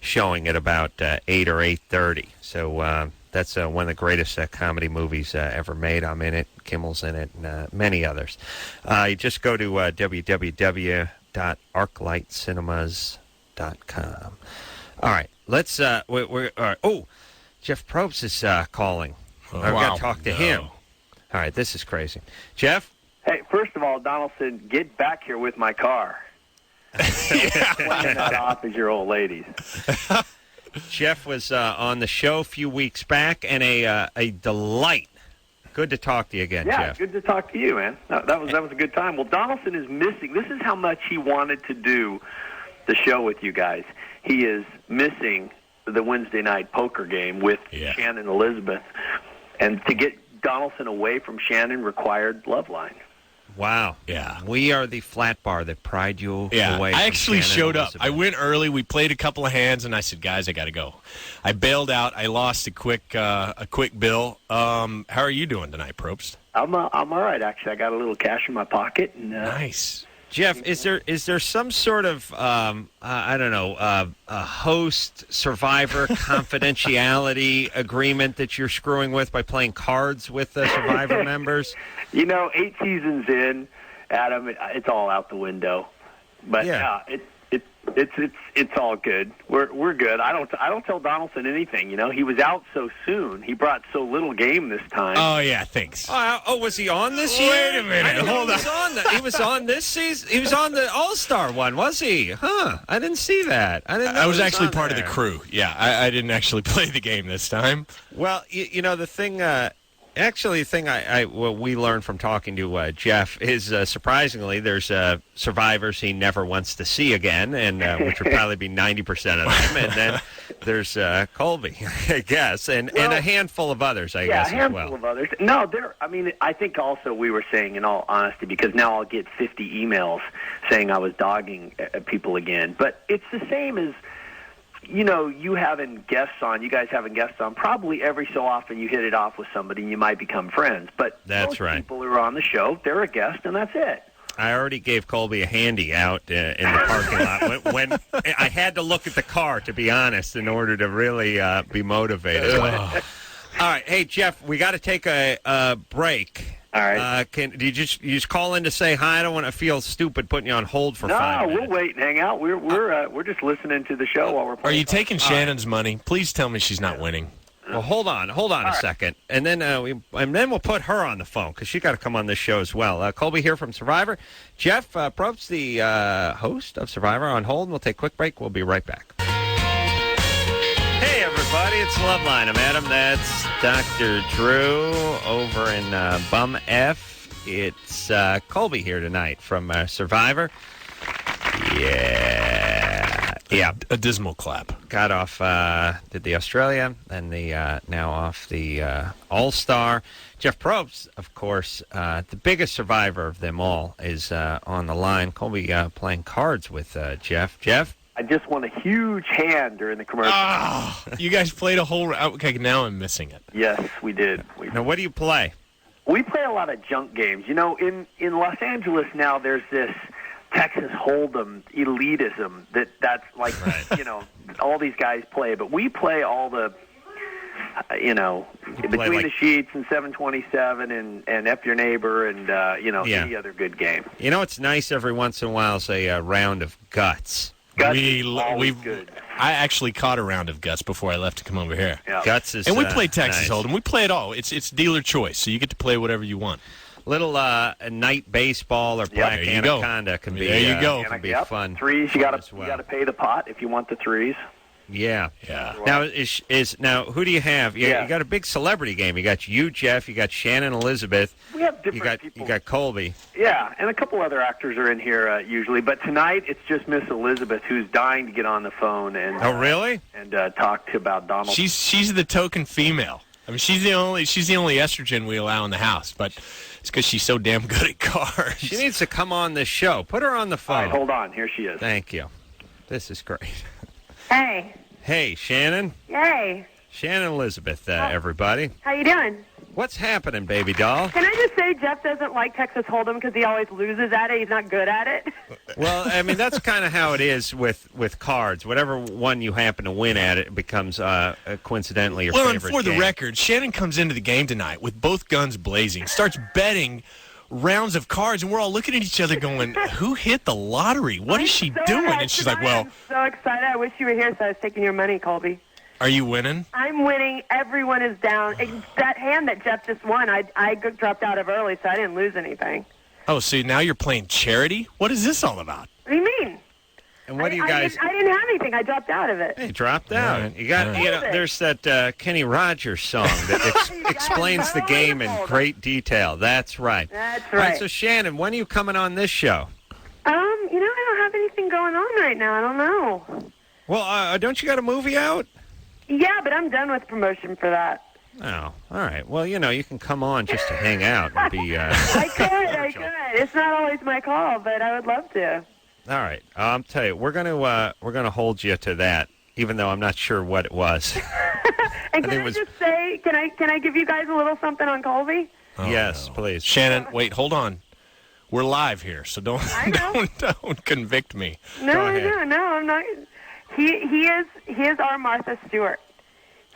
showing at about 8 or 8:30. So that's one of the greatest comedy movies ever made. I'm in it. Kimmel's in it, and many others. You just go to www.arclightcinemas.com. All right, let's. All right. Oh, Jeff Probst is calling. I've got to talk to him. All right, this is crazy. Jeff? Hey, first of all, Donaldson, get back here with my car. Playing that off as your old ladies. Jeff was on the show a few weeks back, and a delight. Good to talk to you again, Jeff. Yeah, good to talk to you, man. That was a good time. Well, Donaldson is missing. This is how much he wanted to do the show with you guys. He is missing the Wednesday night poker game with Shannon Elizabeth, and to get Donaldson away from Shannon required Loveline. Wow. Yeah. We are the flat bar that pried you away. I actually Shannon showed up. Elizabeth. I went early. We played a couple of hands, and I said, guys, I got to go. I bailed out. I lost a quick bill. How are you doing tonight, Probst? I'm all right, actually. I got a little cash in my pocket. And, nice. Jeff, is there some sort of I don't know a host survivor confidentiality agreement that you're screwing with by playing cards with the Survivor members? 8 seasons in, Adam, it's all out the window. But It's all good. We're good. I don't tell Donaldson anything. You know, he was out so soon. He brought so little game this time. Oh yeah, thanks. Was he on this year? Wait a minute, hold on. He was on this season. He was on the All-Star one, was he? Huh? I didn't see that. I didn't know I was he actually on part there. of the crew. Yeah, I didn't actually play the game this time. Well, you know the thing. Actually, the thing what we learned from talking to Jeff is surprisingly there's survivors he never wants to see again, and which would probably be 90% of them, and then there's Colby, I guess, and a handful of others, I guess, a handful as well. of others. No, I think also we were saying, in all honesty, because now I'll get 50 emails saying I was dogging people again, but it's the same as. You know, you guys having guests on, probably every so often you hit it off with somebody and you might become friends. But that's right. People who are on the show, they're a guest and that's it. I already gave Colby a handy out in the parking lot when I had to look at the car, to be honest, in order to really be motivated. All right. Hey, Jeff, we got to take a break. All right. Do you just call in to say hi? I don't want to feel stupid putting you on hold for 5 minutes. No, we'll wait and hang out. We're just listening to the show while we're playing. Are you taking Shannon's money? Please tell me she's not winning. Well, hold on a second, and then we'll put her on the phone because she got to come on this show as well. Colby here from Survivor. Jeff Probst, the host of Survivor, on hold. And we'll take a quick break. We'll be right back. Hey, everybody, it's Loveline. I'm Adam. That's Dr. Drew over in Bum F. It's Colby here tonight from Survivor. Yeah. A dismal clap. Got off, did the Australia, and the now off the All-Star. Jeff Probst, of course, the biggest survivor of them all, is on the line. Colby playing cards with Jeff. Jeff? I just won a huge hand during the commercial. Oh, you guys played a whole... Okay, now I'm missing it. Yes, we did. Now, what do you play? We play a lot of junk games. You know, in Los Angeles now, there's this Texas Hold'em elitism that's like, right. You know, all these guys play. But we play all the, between the sheets and 727 and F Your Neighbor and, any other good game. You know, it's nice every once in a while is a round of Guts. Good. I actually caught a round of Guts before I left to come over here. Yeah. Guts is and we play Texas nice. Hold'em. We play it all. It's dealer choice, so you get to play whatever you want. Little night baseball or Black Anaconda can be. There you go. Can be fun. Threes, you got to pay the pot if you want the threes. Yeah. Now now who do you have? You got a big celebrity game. You got you, Jeff. You got Shannon, Elizabeth. We have different people. You got Colby. Yeah, and a couple other actors are in here usually, but tonight it's just Miss Elizabeth who's dying to get on the phone and. Oh, really? And talk to about Donald. She's the token female. I mean, she's the only estrogen we allow in the house, but it's because she's so damn good at cards. She needs to come on this show. Put her on the phone. All right, hold on. Here she is. Thank you. This is great. Hey. Hey, Shannon. Yay. Shannon, Elizabeth, everybody. How you doing? What's happening, baby doll? Can I just say Jeff doesn't like Texas Hold'em because he always loses at it. He's not good at it. Well, I mean, that's kind of how it is with cards. Whatever one you happen to win at, it becomes coincidentally your favorite and for the record, Shannon comes into the game tonight with both guns blazing, starts betting rounds of cards, and we're all looking at each other going, who hit the lottery? What is she doing? And she's like, well... I'm so excited. I wish you were here so I was taking your money, Colby. Are you winning? I'm winning. Everyone is down. That hand that Jeff just won, I dropped out of early, so I didn't lose anything. Oh, so now you're playing charity? What is this all about? What do you mean? And what do you guys... I didn't have anything. I dropped out of it. Hey, dropped out. Right. You got. There's that Kenny Rogers song that explains the game in great detail. That's right. That's right. All right, so Shannon, when are you coming on this show? I don't have anything going on right now. I don't know. Well, don't you got a movie out? Yeah, but I'm done with promotion for that. Oh, all right. Well, you can come on just to hang out and be... I could. It's not always my call, but I would love to. All right. I'll tell you, we're gonna hold you to that, even though I'm not sure what it was. And can I just say, can I give you guys a little something on Colby? Oh, yes, no. Please. Shannon, wait, hold on. We're live here, so don't convict me. No, I'm not. He is our Martha Stewart.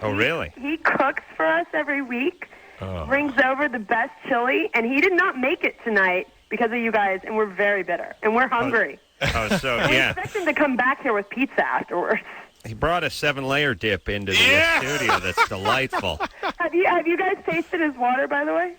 Oh, really? He cooks for us every week, brings over the best chili, and he did not make it tonight because of you guys, and we're very bitter, and we're hungry. Oh, so We yeah. expect him to come back here with pizza afterwards. He brought a 7-layer dip into the studio. That's delightful. Have you guys tasted his water, by the way?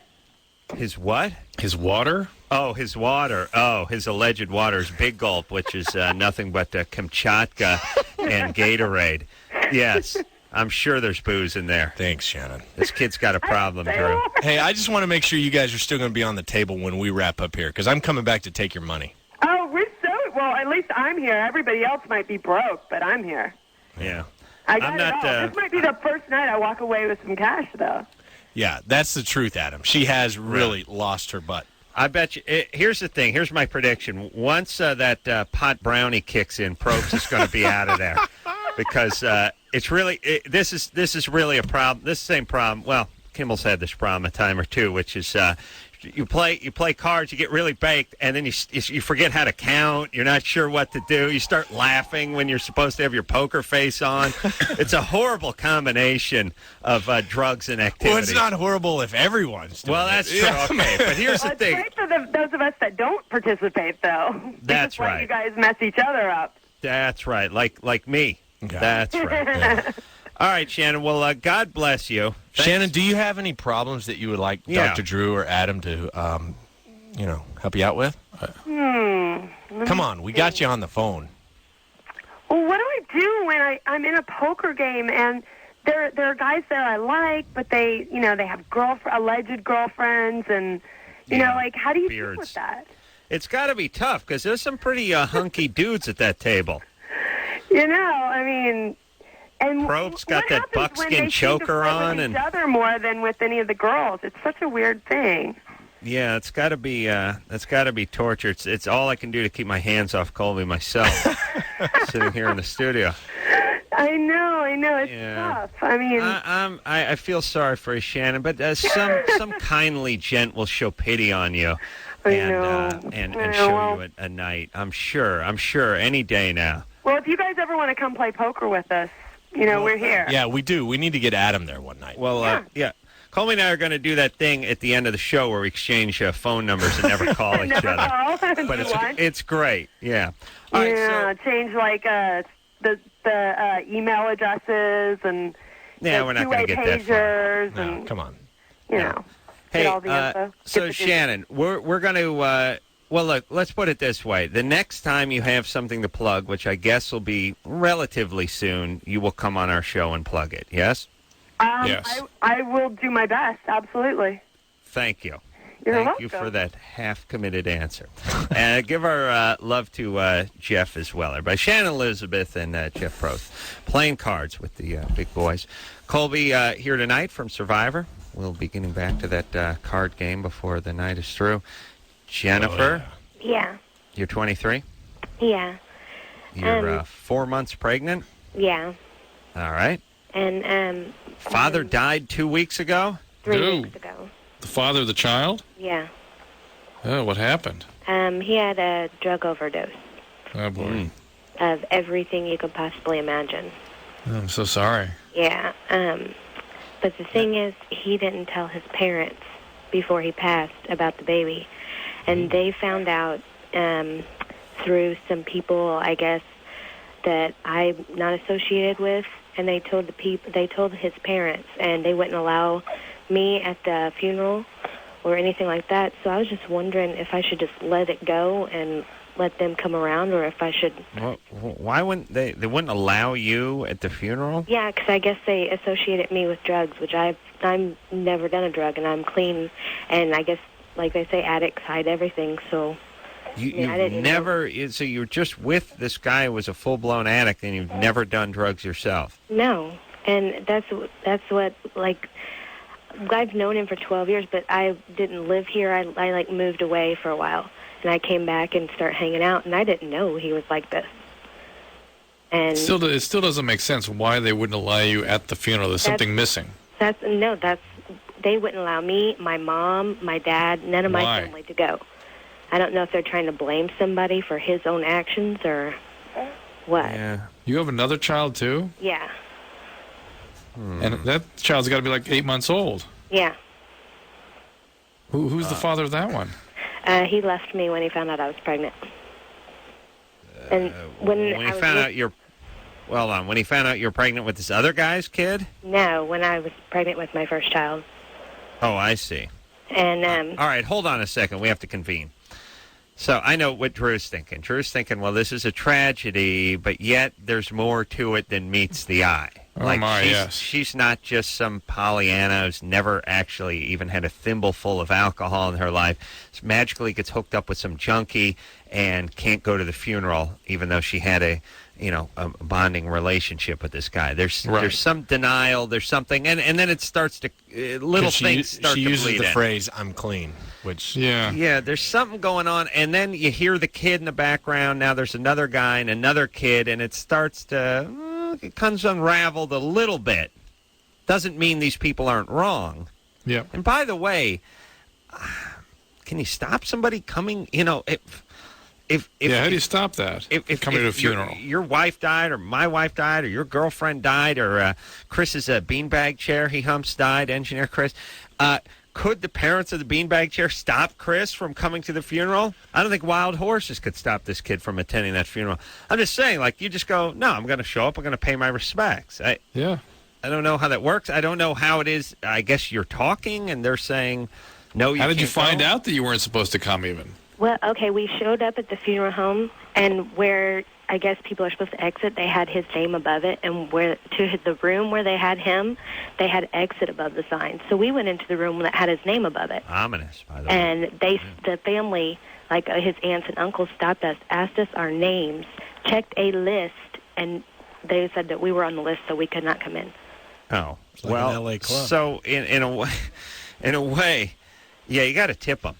His what? His water? Oh, his water. Oh, his alleged water is Big Gulp, which is nothing but Kamchatka and Gatorade. Yes, I'm sure there's booze in there. Thanks, Shannon. This kid's got a problem, Drew. Hey, I just want to make sure you guys are still going to be on the table when we wrap up here, because I'm coming back to take your money. Oh, we're so well. At least I'm here. Everybody else might be broke, but I'm here. Yeah. I got it all. This might be the first night I walk away with some cash, though. Yeah, that's the truth, Adam. She has really lost her butt. I bet you. Here's the thing. Here's my prediction. Once that pot brownie kicks in, Probst is going to be out of there because it's really. This is really a problem. This is the same problem. Well, Kimmel's had this problem a time or two, which is you play cards, you get really baked, and then you forget how to count. You're not sure what to do. You start laughing when you're supposed to have your poker face on. It's a horrible combination of drugs and activity. Well, it's not horrible if everyone's doing Well, that's it. true. Yeah. Okay, but here's the thing. It's great for those of us that don't participate, though. That's Why right. you guys mess each other up. That's right. Like me. Okay. That's right. Yeah. All right, Shannon. Well, God bless you. Thanks. Shannon, do you have any problems that you would like Dr. Drew or Adam to, help you out with? Come on, we got you on the phone. Well, what do I do when I'm in a poker game and there are guys there I like, but they have alleged girlfriends, and how do you deal with that? It's got to be tough because there's some pretty hunky dudes at that table. And Probst got that buckskin choker on, and each other more than with any of the girls. It's such a weird thing. Yeah, it's got to be torture. It's all I can do to keep my hands off Colby myself, sitting here in the studio. I know, it's tough. I feel sorry for you, Shannon, but some kindly gent will show pity on you, and show you a night. I'm sure, any day now. Well, if you guys ever want to come play poker with us, we're here. Yeah, we do. We need to get Adam there one night. Well, yeah. Colby and I are going to do that thing at the end of the show where we exchange phone numbers and never call each other. But it's great. Yeah. All right, change the email addresses and we're not going to get that far. No, come on. Hey, get all the info. So Shannon, we're going to. Well, look, let's put it this way. The next time you have something to plug, which I guess will be relatively soon, you will come on our show and plug it, yes? Yes. I will do my best, absolutely. Thank you. You're Thank welcome. you for that half-committed answer. Give our love to Jeff as well. Everybody. Shannon Elizabeth and Jeff Probst playing cards with the big boys. Colby here tonight from Survivor. We'll be getting back to that card game before the night is through. Jennifer? Yeah. You're 23? Yeah. You're 4 months pregnant? Yeah. All right. And Father died 2 weeks ago? 3 weeks ago. The father of the child? Yeah. Oh, what happened? He had a drug overdose. Oh, boy. Of everything you could possibly imagine. Oh, I'm so sorry. Yeah. But the thing is, he didn't tell his parents before he passed about the baby. And they found out through some people, I guess, that I'm not associated with, and they told his parents, and they wouldn't allow me at the funeral or anything like that. So I was just wondering if I should just let it go and let them come around, or if I should. Well, why wouldn't they? They wouldn't allow you at the funeral? Yeah, because I guess they associated me with drugs, which I've never done a drug, and I'm clean, and I guess, like they say, addicts hide everything. So you've never. So you're just with this guy who was a full-blown addict, and you've never done drugs yourself. No, and that's what, like, I've known him for 12 years, but I didn't live here. I moved away for a while, and I came back and started hanging out, and I didn't know he was like this. And it still doesn't make sense why they wouldn't allow you at the funeral. There's something missing. They wouldn't allow me, my mom, my dad, none of my family to go. I don't know if they're trying to blame somebody for his own actions or what. Yeah. You have another child, too? Yeah. And that child's got to be like 8 months old. Yeah. Who's the father of that one? He left me when he found out I was pregnant. And when he I was found out you're, well, when he found out you're pregnant with this other guy's kid? No, when I was pregnant with my first child. Oh, I see. And all right, hold on a second. We have to convene. So I know what Drew's thinking. Drew's thinking, well, this is a tragedy, but yet there's more to it than meets the eye. Oh, my, yes. She's not just some Pollyanna who's never actually even had a thimbleful of alcohol in her life. She magically gets hooked up with some junkie and can't go to the funeral, even though she had a bonding relationship with this guy. There's some denial. There's something, and then it starts to little things start to bleed in. She uses the phrase "I'm clean," which yeah. There's something going on, and then you hear the kid in the background. Now there's another guy and another kid, and it starts to it comes unraveled a little bit. Doesn't mean these people aren't wrong. Yeah. And by the way, can you stop somebody coming? If how do you stop that? If coming to a funeral, your wife died, or my wife died, or your girlfriend died, or Chris's beanbag chair he humps died, engineer Chris. Could the parents of the beanbag chair stop Chris from coming to the funeral? I don't think wild horses could stop this kid from attending that funeral. I'm just saying, like, you just go, no, I'm going to show up. I'm going to pay my respects. I don't know how that works. I don't know how it is. I guess you're talking, and they're saying, no, you can't. How did you find out that you weren't supposed to come even? Well, okay, we showed up at the funeral home, and where I guess people are supposed to exit, they had his name above it, and where to the room where they had him, they had exit above the sign. So we went into the room that had his name above it. Ominous, by the way. And the family, like his aunts and uncles, stopped us, asked us our names, checked a list, and they said that we were on the list, so we could not come in. Oh, like well, an LA club. So in a way, yeah, you got to tip them.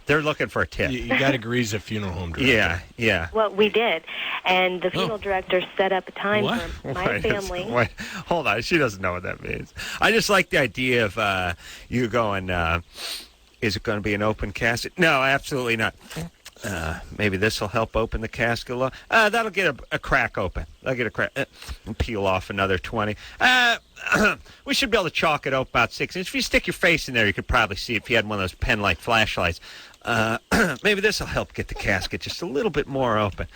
They're looking for a tip. You got to grease a funeral home director. Yeah. Well, we did. And the funeral director set up a time for my Wait, family. Hold on. She doesn't know what that means. I just like the idea of you going, is it going to be an open casket? No, absolutely not. Maybe this will help open the casket a little. That'll get a crack open. That'll get a crack. And peel off another 20. We should be able to chalk it up about 6 inches. If you stick your face in there, you could probably see if you had one of those pen-like flashlights. Maybe this will help get the casket just a little bit more open.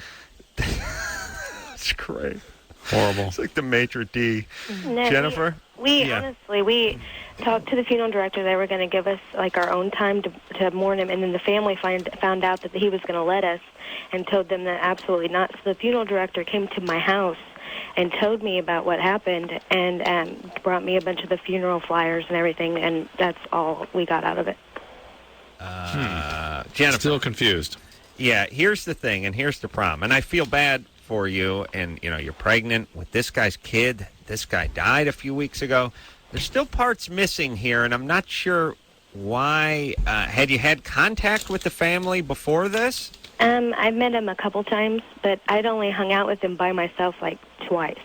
It's great. Horrible. It's like the maitre d'. No, Jennifer? Honestly, we talked to the funeral director. They were going to give us like our own time to mourn him, and then the family found out that he was going to let us, and told them that absolutely not. So the funeral director came to my house and told me about what happened, and brought me a bunch of the funeral flyers and everything, and that's all we got out of it. Jennifer. Still confused. Yeah, here's the thing, and here's the problem. And I feel bad for you, and, you're pregnant with this guy's kid. This guy died a few weeks ago. There's still parts missing here, and I'm not sure why. Had you had contact with the family before this? I've met him a couple times, but I'd only hung out with him by myself like twice.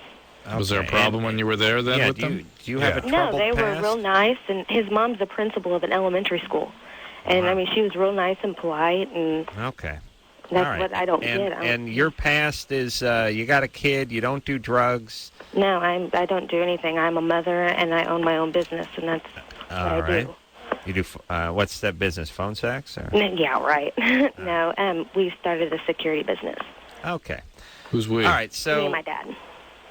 Okay. Was there a problem when you were there then with them? Do you have a troubled No, they past? were real nice, and his mom's the principal of an elementary school. And, I mean, she was real nice and polite, and okay. that's what I don't get. And your past is you got a kid, you don't do drugs. No, I don't do anything. I'm a mother, and I own my own business, and that's what I do. You do, what's that business, phone sex? Or? Yeah, right. No, we started a security business. Okay. Who's we? All right, so... Me and my dad.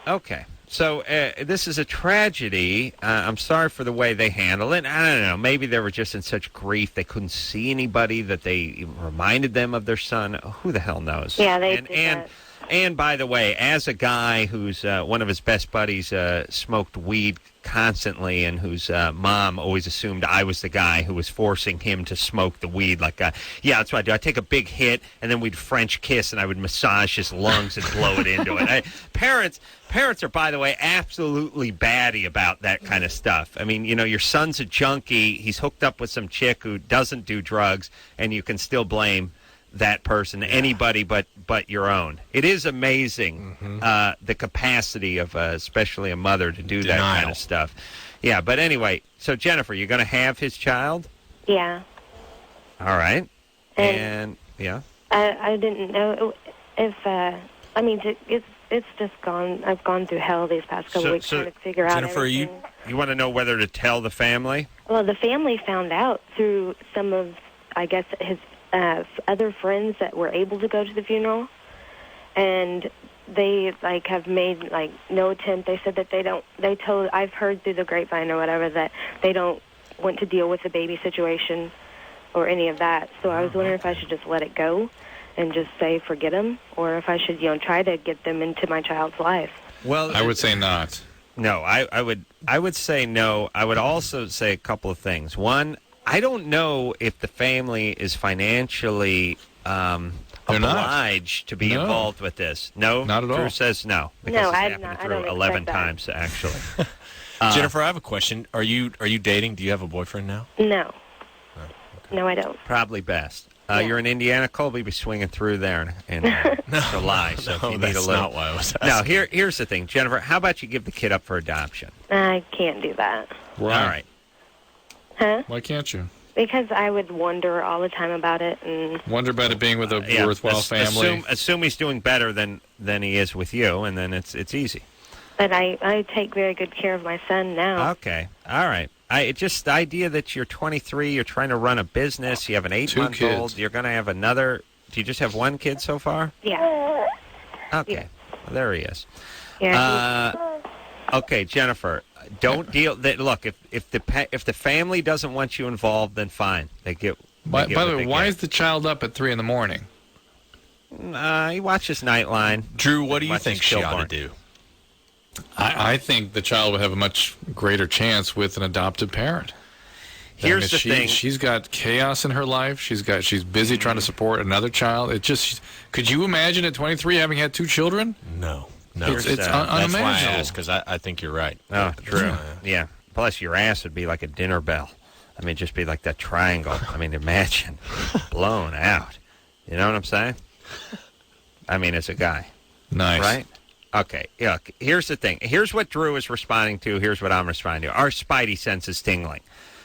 Okay. So this is a tragedy. I'm sorry for the way they handle it. I don't know. Maybe they were just in such grief they couldn't see anybody that they reminded them of their son. Who the hell knows? Yeah, they did that. And by the way, as a guy who's one of his best buddies smoked weed constantly, and whose mom always assumed I was the guy who was forcing him to smoke the weed. Like, yeah, that's what I do. I take a big hit, and then we'd French kiss, and I would massage his lungs and blow it into it. Parents are, by the way, absolutely batty about that kind of stuff. I mean, your son's a junkie. He's hooked up with some chick who doesn't do drugs, and you can still blame that person, anybody but your own. It is amazing the capacity of especially a mother to do that kind of stuff. Yeah, but anyway, so Jennifer, you're going to have his child? Yeah. All right. And yeah. I didn't know if I mean it's just gone. I've gone through hell these past couple weeks trying to figure out Jennifer, everything. you want to know whether to tell the family? Well, the family found out through some of, I guess, his other friends that were able to go to the funeral, and they like have made like no attempt. They said that I've heard through the grapevine or whatever that they don't want to deal with the baby situation or any of that. So I was wondering if I should just let it go and just say forget them, or if I should, try to get them into my child's life. Well, I would say not. No, I would say no. I would also say a couple of things. One, I don't know if the family is financially obliged to be involved with this. No, not at all. Drew says no. No, I don't 11 times actually. Jennifer, I have a question. Are you dating? Do you have a boyfriend now? No. No, I don't. Probably best. You're in Indiana. Colby be swinging through there in July. So if you need a little. Not why I was asking. No, here's the thing, Jennifer. How about you give the kid up for adoption? I can't do that. Why? All right. Huh? Why can't you? Because I would wonder all the time about it, and wonder about it being with a worthwhile family. Assume he's doing better than he is with you, and then it's easy. But I take very good care of my son now. Okay. All right. Just the idea that you're 23, you're trying to run a business, you have an 8-month-old, you're going to have another. Do you just have one kid so far? Yeah. Okay. Yeah. Well, there he is. Yeah. Okay, Jennifer. Don't deal. Look, if the family doesn't want you involved, then fine. They get. By the way, why is the child up at 3 a.m? He watches Nightline. Drew, what do you think she ought to do? I think the child would have a much greater chance with an adoptive parent. Here's the thing. She's got chaos in her life. She's busy trying to support another child. Could you imagine at 23 having had 2 children? No. It's That's unimaginable. why I asked, because I think you're right. Oh, true. Yeah. Plus, your ass would be like a dinner bell. I mean, just be like that triangle. I mean, imagine blown out. You know what I'm saying? I mean, as a guy. Nice. Right? Okay, yeah. Here's the thing. Here's what Drew is responding to. Here's what I'm responding to. Our spidey sense is tingling.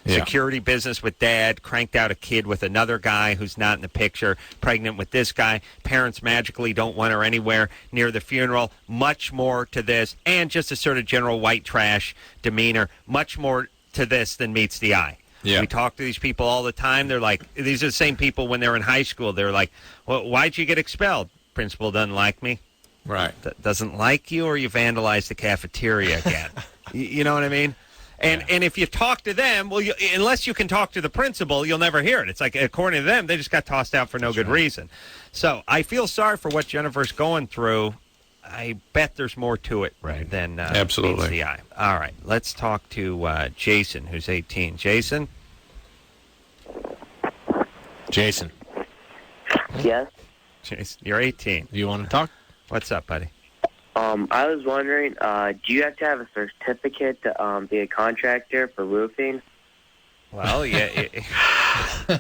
Yeah. Security business with dad, cranked out a kid with another guy who's not in the picture, pregnant with this guy, parents magically don't want her anywhere near the funeral, much more to this, and just a sort of general white trash demeanor, much more to this than meets the eye. Yeah. We talk to these people all the time. They're like, these are the same people when they're in high school. They're like, well, why'd you get expelled? Principal doesn't like me. Right. Doesn't like you, or you vandalized the cafeteria again. You know what I mean? And if you talk to them, well, unless you can talk to the principal, you'll never hear it. It's like, according to them, they just got tossed out for no good reason. So I feel sorry for what Jennifer's going through. I bet there's more to it than absolutely meets the eye. All right, let's talk to Jason, who's 18. Jason? Jason. Yes? Jason, you're 18. Do you want to talk? What's up, buddy? I was wondering, do you have to have a certificate to be a contractor for roofing? Well, yeah. You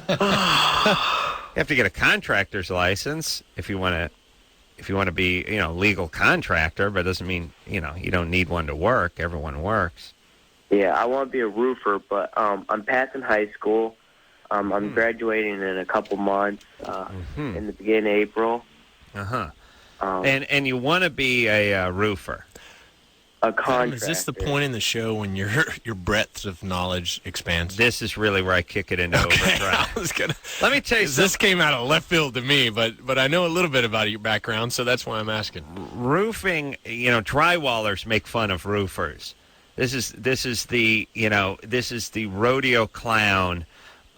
have to get a contractor's license if you want to be, legal contractor, but it doesn't mean, you don't need one to work. Everyone works. Yeah, I want to be a roofer, but I'm passing high school. I'm graduating in a couple months, in the beginning of April. Uh-huh. And you want to be a roofer? A contractor. Is this the point in the show when your breadth of knowledge expands? This is really where I kick it into overdrive. Let me tell you something. This came out of left field to me, but I know a little bit about your background, so that's why I'm asking. Roofing, drywallers make fun of roofers. This is the rodeo clown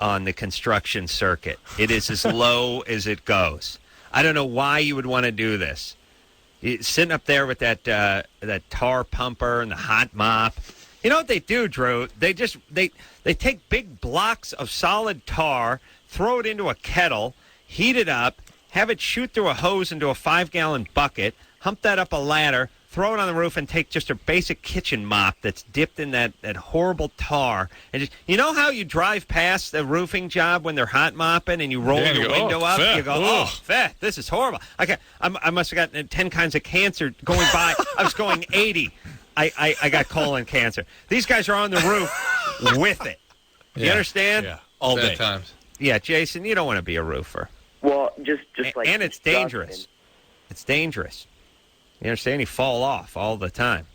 on the construction circuit. It is as low as it goes. I don't know why you would want to do this. Sitting up there with that tar pumper and the hot mop. You know what they do, Drew? They take big blocks of solid tar, throw it into a kettle, heat it up, have it shoot through a hose into a 5-gallon bucket, hump that up a ladder, throw it on the roof, and take just a basic kitchen mop that's dipped in that horrible tar. And just, you know how you drive past the roofing job when they're hot mopping and you roll your window up? Fat. You go, fat, this is horrible. Okay, I must have gotten 10 kinds of cancer going by. I was going 80. I got colon cancer. These guys are on the roof with it. You understand? Yeah, all day. Times. Yeah, Jason, you don't want to be a roofer. Well, just like... And it's dangerous. It's dangerous. You understand? You fall off all the time.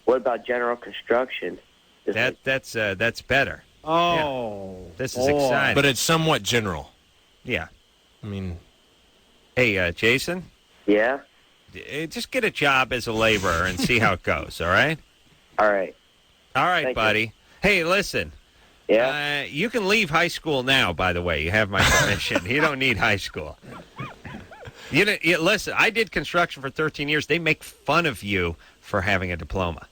What about general construction? That's better. Oh, yeah. This is exciting. But it's somewhat general. Yeah. I mean, hey, Jason. Yeah. Just get a job as a laborer and see how it goes, all right? All right. All right, Thank buddy. you. Hey, listen. Yeah? You can leave high school now, by the way. You have my permission. You don't need high school. Listen, I did construction for 13 years. They make fun of you for having a diploma.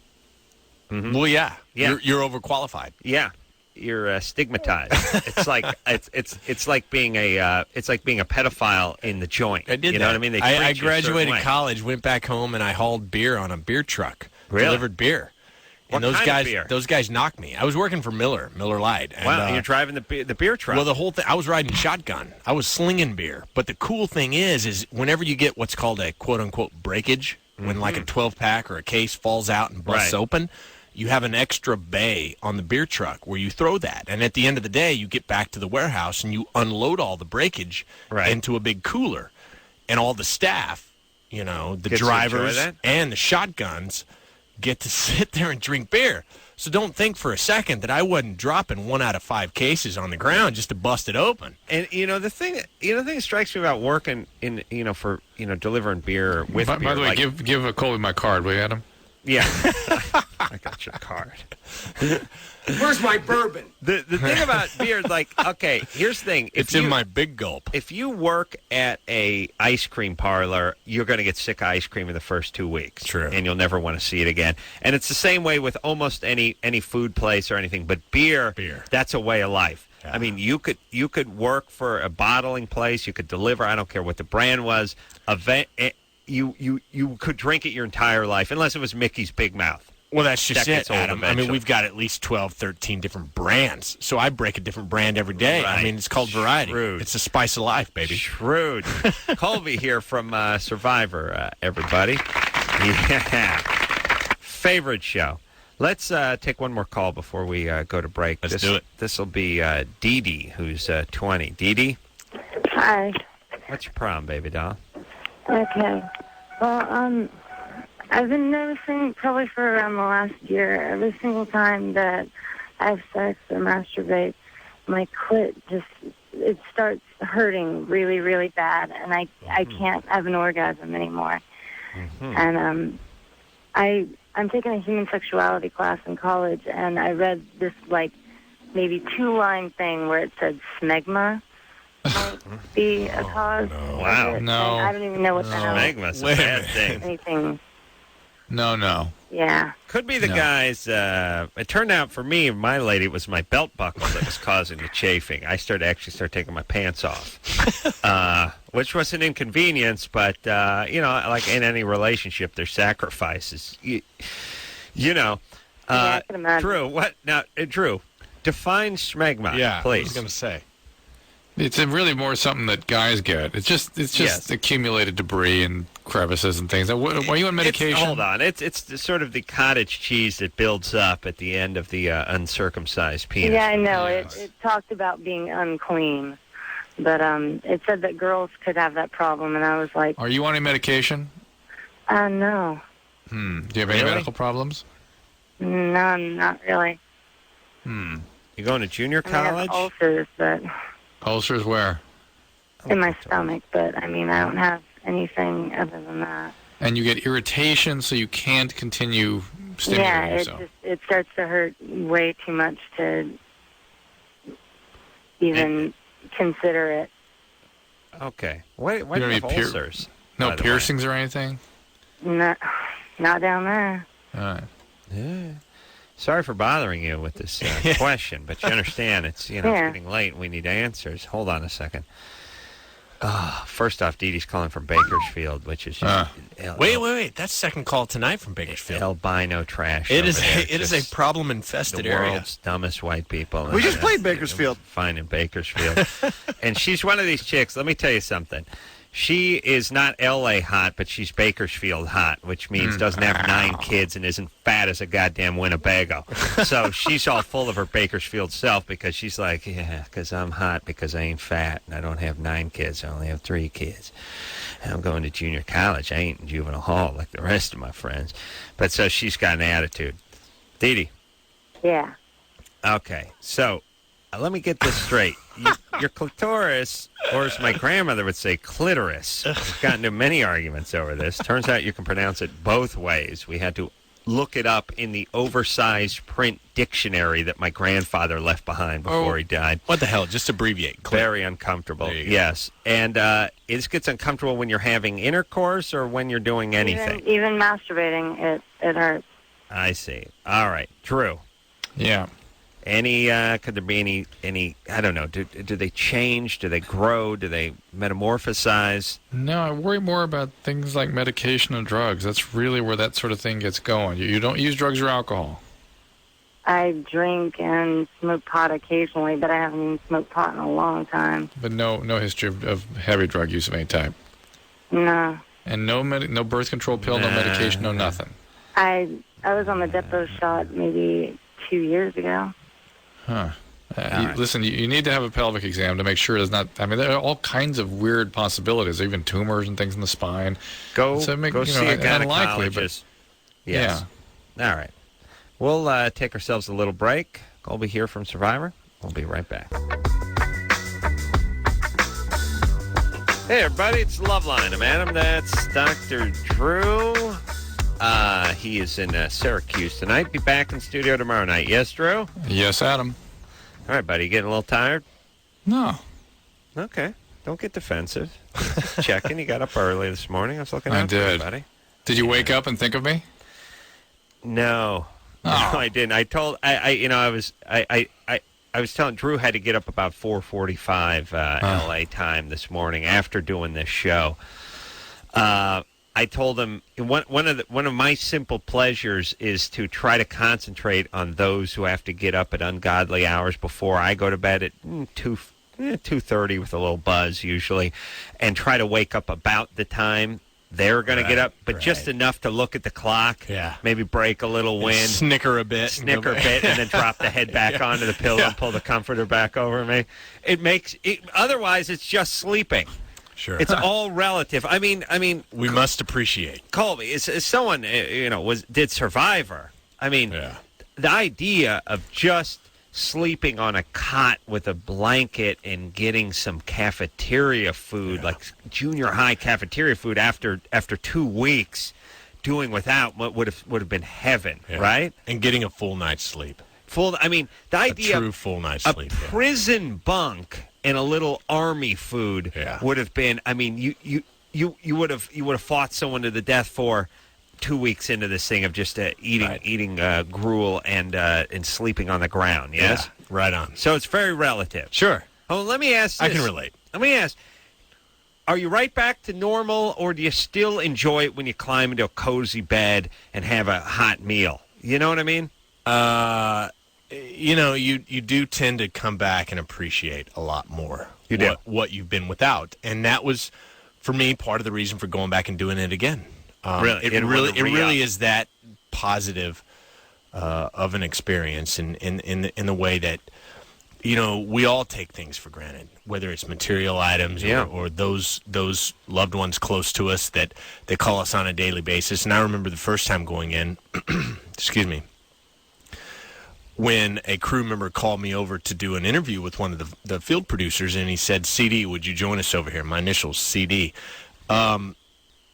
Mm-hmm. Well, yeah. You're overqualified. Yeah. You're stigmatized. It's like it's like being a pedophile in the joint. I did you that. know what I mean? They I treat you a certain graduated way. college, went back home, and I hauled beer on a beer truck. Really? Delivered beer. What And kind of beer? those guys knocked me. I was working for Miller Lite. And, Wow, you're driving the beer truck. Well, the whole thing, I was riding shotgun. I was slinging beer. But the cool thing is whenever you get what's called a quote-unquote breakage, when like a 12-pack or a case falls out and busts open, you have an extra bay on the beer truck where you throw that. And at the end of the day, you get back to the warehouse and you unload all the breakage into a big cooler. And all the staff, the drivers and the shotguns get to sit there and drink beer. So don't think for a second that I wasn't dropping 1 out of 5 cases on the ground just to bust it open. And the thing that strikes me about working in for delivering beer with beer. By the way, give Colby my card, will you, Adam? Yeah, I got your card. Where's my bourbon? The thing about beer, okay, here's the thing. It's in my big gulp. If you work at a ice cream parlor, you're going to get sick of ice cream in the first 2 weeks. True. And you'll never want to see it again. And it's the same way with almost any food place or anything. But beer, that's a way of life. Yeah. I mean, you could work for a bottling place. You could deliver. I don't care what the brand was. You could drink it your entire life, unless it was Mickey's Big Mouth. Well, that's just it, Adam. I mean, we've got at least 12, 13 different brands. So I break a different brand every day. Right. I mean, it's called variety. Shrewd. It's the spice of life, baby. Shrewd. Colby here from Survivor, everybody. Yeah. Favorite show. Let's take one more call before we go to break. Let's do it. This will be Dee Dee, who's 20. Dee Dee? Hi. What's your problem, baby doll? Okay. Well, I've been noticing probably for around the last year, every single time that I have sex or masturbate, my clit it starts hurting really, really bad, and I can't have an orgasm anymore. Mm-hmm. And I'm taking a human sexuality class in college, and I read this maybe 2-line thing where it said smegma might be a cause. Wow. And I don't even know what the hell. Smegma's a bad thing. Anything. No. Yeah. Could be the guys. It turned out for me, my lady, it was my belt buckle that was causing the chafing. I started taking my pants off, which was an inconvenience. But like in any relationship, there's sacrifices. I can imagine. Drew, what now? Drew, define smegma, Yeah, please. I was going to say. It's really more something that guys get. It's just accumulated debris and crevices and things. Were you on medication? Hold on. It's sort of the cottage cheese that builds up at the end of the uncircumcised penis. Yeah, I know. It talked about being unclean, but it said that girls could have that problem, and I was like... Are you on any medication? No. Do you have any medical problems? No, not really. You going to junior I have college? ulcers, but... Ulcers where? In my stomach, but I don't have anything other than that. And you get irritation, so you can't continue stimulating yourself. It starts to hurt way too much to even consider it. Okay. Why do you have ulcers? No piercings or anything? Not down there. All right. Yeah. Sorry for bothering you with this question, but you understand it's getting late and we need answers. Hold on a second. First off, Dee Dee's calling from Bakersfield, which is just Wait. That's second call tonight from Bakersfield. Albino trash. It is a problem-infested the area. World's dumbest white people. We just played Bakersfield. Fine in Bakersfield. And she's one of these chicks. Let me tell you something. She is not L.A. hot, but she's Bakersfield hot, which means doesn't have 9 kids and isn't fat as a goddamn Winnebago. So she's all full of her Bakersfield self because she's like, yeah, because I'm hot because I ain't fat and I don't have 9 kids. I only have 3 kids. And I'm going to junior college. I ain't in juvenile hall like the rest of my friends. But so she's got an attitude. Dee Dee. Yeah. Okay, so let me get this straight. Your clitoris Or as my grandmother would say, clitoris. We've gotten into many arguments over this. Turns out you can pronounce it both ways. We had to look it up in the oversized print dictionary that my grandfather left behind before he died. What the hell? Just abbreviate. Very uncomfortable. Yes. And it gets uncomfortable when you're having intercourse or when you're doing anything. Even masturbating, it hurts. I see. All right. Drew. Yeah. Any, could there be any, I don't know, do they change? Do they grow? Do they metamorphosize? No, I worry more about things like medication and drugs. That's really where that sort of thing gets going. You don't use drugs or alcohol. I drink and smoke pot occasionally, but I haven't even smoked pot in a long time. But no history of heavy drug use of any type. No. And no birth control pill, no medication, no nothing. I was on the depot shot maybe 2 years ago. Huh. Listen, you need to have a pelvic exam to make sure there's not. I mean, there are all kinds of weird possibilities, even tumors and things in the spine. Go see a gynecologist. But, yes. Yeah. All right. We'll take ourselves a little break. Colby here from Survivor. We'll be right back. Hey, everybody. It's Loveline. I'm Adam. That's Dr. Drew. He is in Syracuse tonight. Be back in studio tomorrow night. Yes, Drew? Yes, Adam. All right, buddy. You getting a little tired? No. Okay. Don't get defensive. Just checking. You got up early this morning. I was looking out for you, buddy. Did you wake up and think of me? No. Oh. No, I didn't. I told I was telling Drew had to get up about 4:45 LA time this morning after doing this show. I told him one of my simple pleasures is to try to concentrate on those who have to get up at ungodly hours before I go to bed at 2:30 with a little buzz usually, and try to wake up about the time they're going to get up, but just enough to look at the clock, maybe break a little wind, snicker a bit, and then drop the head back onto the pillow and pull the comforter back over me. Otherwise, it's just sleeping. Sure. It's all relative. I mean, we must appreciate. Colby, as someone did Survivor. I mean, the idea of just sleeping on a cot with a blanket and getting some cafeteria food, like junior high cafeteria food, after 2 weeks doing without would have been heaven, right? And getting a full night's sleep. The idea a true full night's sleep. Prison bunk and a little army food would have been. I mean, you would have fought someone to the death for 2 weeks into this thing of just eating gruel and sleeping on the ground. Yes, right on. So it's very relative. Sure. Oh, let me ask this. I can relate. Let me ask: are you right back to normal, or do you still enjoy it when you climb into a cozy bed and have a hot meal? You know what I mean? You do tend to come back and appreciate a lot more what you've been without, and that was for me part of the reason for going back and doing it again. It really is that positive of an experience in the way that we all take things for granted, whether it's material items or those loved ones close to us that they call us on a daily basis. And I remember the first time going in, excuse me, when a crew member called me over to do an interview with one of the field producers, and he said, "CD, would you join us over here?" My initials, CD.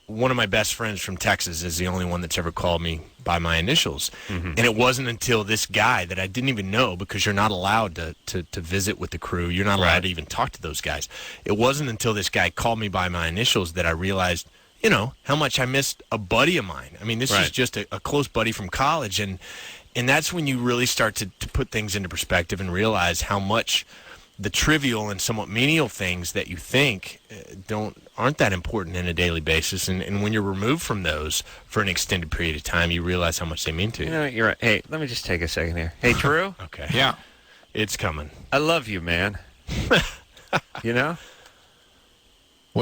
One of my best friends from Texas is the only one that's ever called me by my initials. Mm-hmm. And it wasn't until this guy that I didn't even know, because you're not allowed to visit with the crew. You're not allowed to even talk to those guys. It wasn't until this guy called me by my initials that I realized, how much I missed a buddy of mine. I mean, this is just a close buddy from college. And that's when you really start to put things into perspective and realize how much the trivial and somewhat menial things that you think aren't that important in a daily basis, and when you're removed from those for an extended period of time, you realize how much they mean to you. You're right. Hey, let me just take a second here. Hey, Drew. Okay. Yeah. It's coming. I love you, man. What do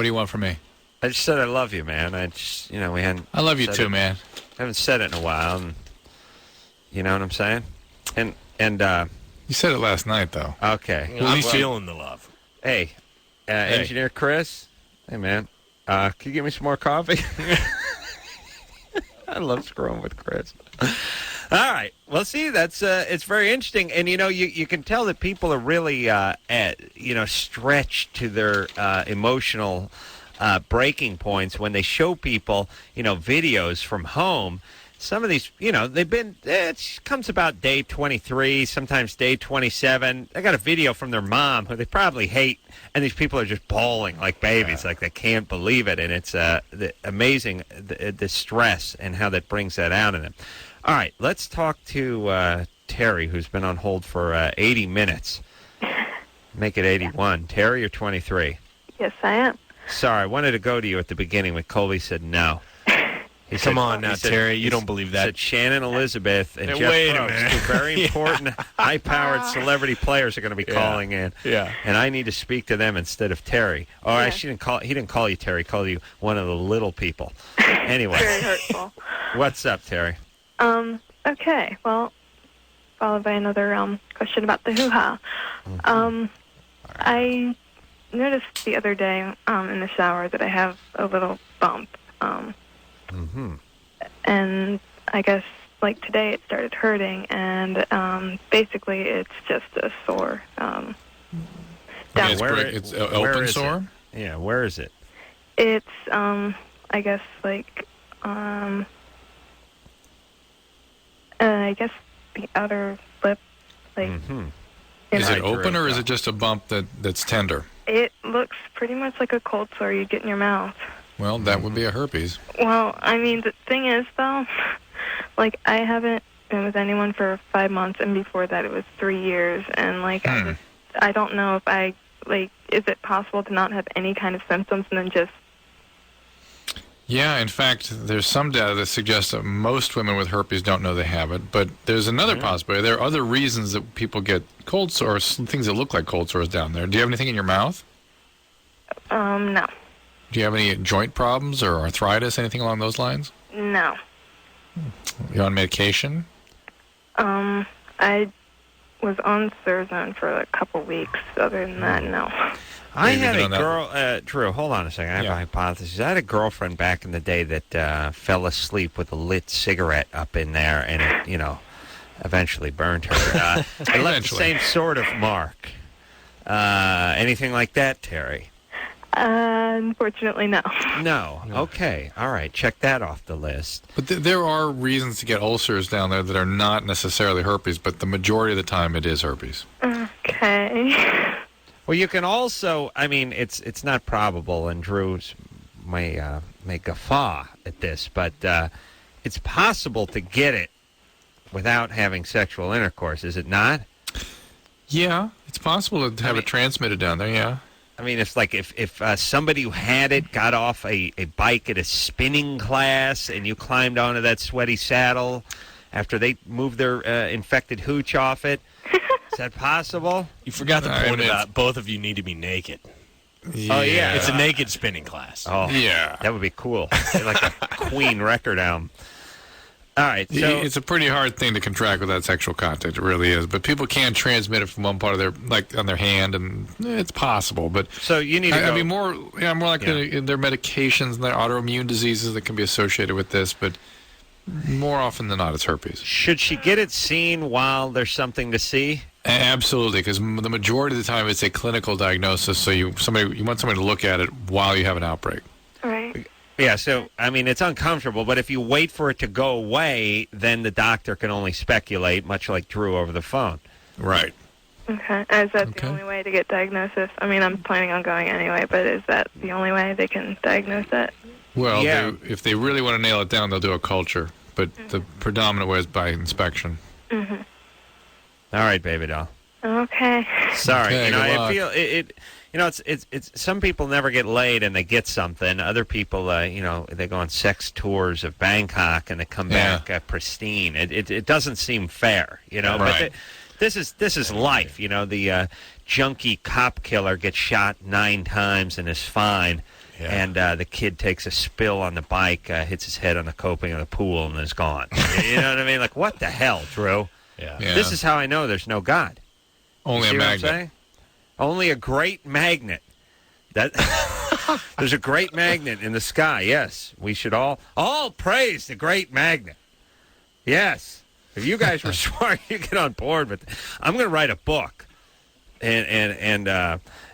you want from me? I just said I love you, man. I just, we hadn't. I love you too, man. Haven't said it in a while, and you know what I'm saying? And you said it last night, though. Okay. I'm feeling the love. Hey, Engineer Chris. Hey, man. Can you give me some more coffee? I love screwing with Chris. All right. Well, see, that's it's very interesting, and you can tell that people are really stretched to their emotional breaking points when they show people videos from home. Some of these, they've been. It comes about day 23, sometimes day 27. They got a video from their mom who they probably hate, and these people are just bawling like babies, like they can't believe it, and it's amazing the stress and how that brings that out in them. All right, let's talk to Terry, who's been on hold for 80 minutes. Make it 81. Terry, you're 23. Yes, I am. Sorry, I wanted to go to you at the beginning, but Colby said no. Come on now, Terry. You don't believe that. He said Shannon Elizabeth and Jeff wait a Probst, minute. two very important, high-powered celebrity players are going to be calling in. Yeah. And I need to speak to them instead of Terry. Oh, actually, he didn't call you Terry. He called you one of the little people. Anyway. Very hurtful. What's up, Terry? Okay. Well, followed by another question about the hoo-ha. I noticed the other day in the shower that I have a little bump. And I guess, like, today it started hurting, and basically it's just a sore. It's open sore? Yeah, where is it? It's, I guess, like, I guess the outer lip, like... Is it open, or is it just a bump that's tender? It looks pretty much like a cold sore you get in your mouth. Well, that would be a herpes. Well, I mean, the thing is, though, like, I haven't been with anyone for 5 months, and before that it was 3 years, and, like, I don't know if is it possible to not have any kind of symptoms and then just... Yeah, in fact, there's some data that suggests that most women with herpes don't know they have it, but there's another possibility. There are other reasons that people get cold sores, things that look like cold sores down there. Do you have anything in your mouth? No. Do you have any joint problems or arthritis, anything along those lines? No. You on medication? I was on Thurzone for a couple weeks. Other than that, no. I had a girl, Drew, hold on a second. I have a hypothesis. I had a girlfriend back in the day that fell asleep with a lit cigarette up in there, and it, eventually burned her. It left the same sort of mark. Anything like that, Terry? Unfortunately, no. No. Okay. All right. Check that off the list. But there are reasons to get ulcers down there that are not necessarily herpes, but the majority of the time it is herpes. Okay. Well, you can also, I mean, it's not probable, and Drew may guffaw at this, but it's possible to get it without having sexual intercourse, is it not? Yeah, it's possible to have it transmitted down there, yeah. I mean, it's like if somebody who had it got off a bike at a spinning class and you climbed onto that sweaty saddle after they moved their infected hooch off it. Is that possible? You forgot the point about both of you need to be naked. Yeah. Oh, yeah. It's a naked spinning class. Oh, yeah. That would be cool. Like a Queen record album. All right. So it's a pretty hard thing to contract without sexual contact. It really is. But people can transmit it from one part of their, like on their hand, and it's possible. But so you need to go. I mean, more like their medications and their autoimmune diseases that can be associated with this. But more often than not, it's herpes. Should she get it seen while there's something to see? Absolutely, because the majority of the time it's a clinical diagnosis. So you want somebody to look at it while you have an outbreak. Right. Yeah, so, I mean, it's uncomfortable, but if you wait for it to go away, then the doctor can only speculate, much like Drew over the phone. Right. Okay. Is that the only way to get diagnosis? I mean, I'm planning on going anyway, but is that the only way they can diagnose it? Well, if they really want to nail it down, they'll do a culture, but the predominant way is by inspection. Mm-hmm. All right, baby doll. Okay. Sorry, Okay, I feel it. It's some people never get laid and they get something. Other people, they go on sex tours of Bangkok and they come back pristine. It doesn't seem fair, Right. But this is life, The junkie cop killer gets shot 9 times and is fine, and the kid takes a spill on the bike, hits his head on the coping of the pool, and is gone. You know what I mean? Like, what the hell, Drew? Yeah. This is how I know there's no God. Only a magnet. Only a great magnet. There's a great magnet in the sky. Yes, we should all praise the great magnet. Yes. If you guys were smart, you get on board. But I'm going to write a book, and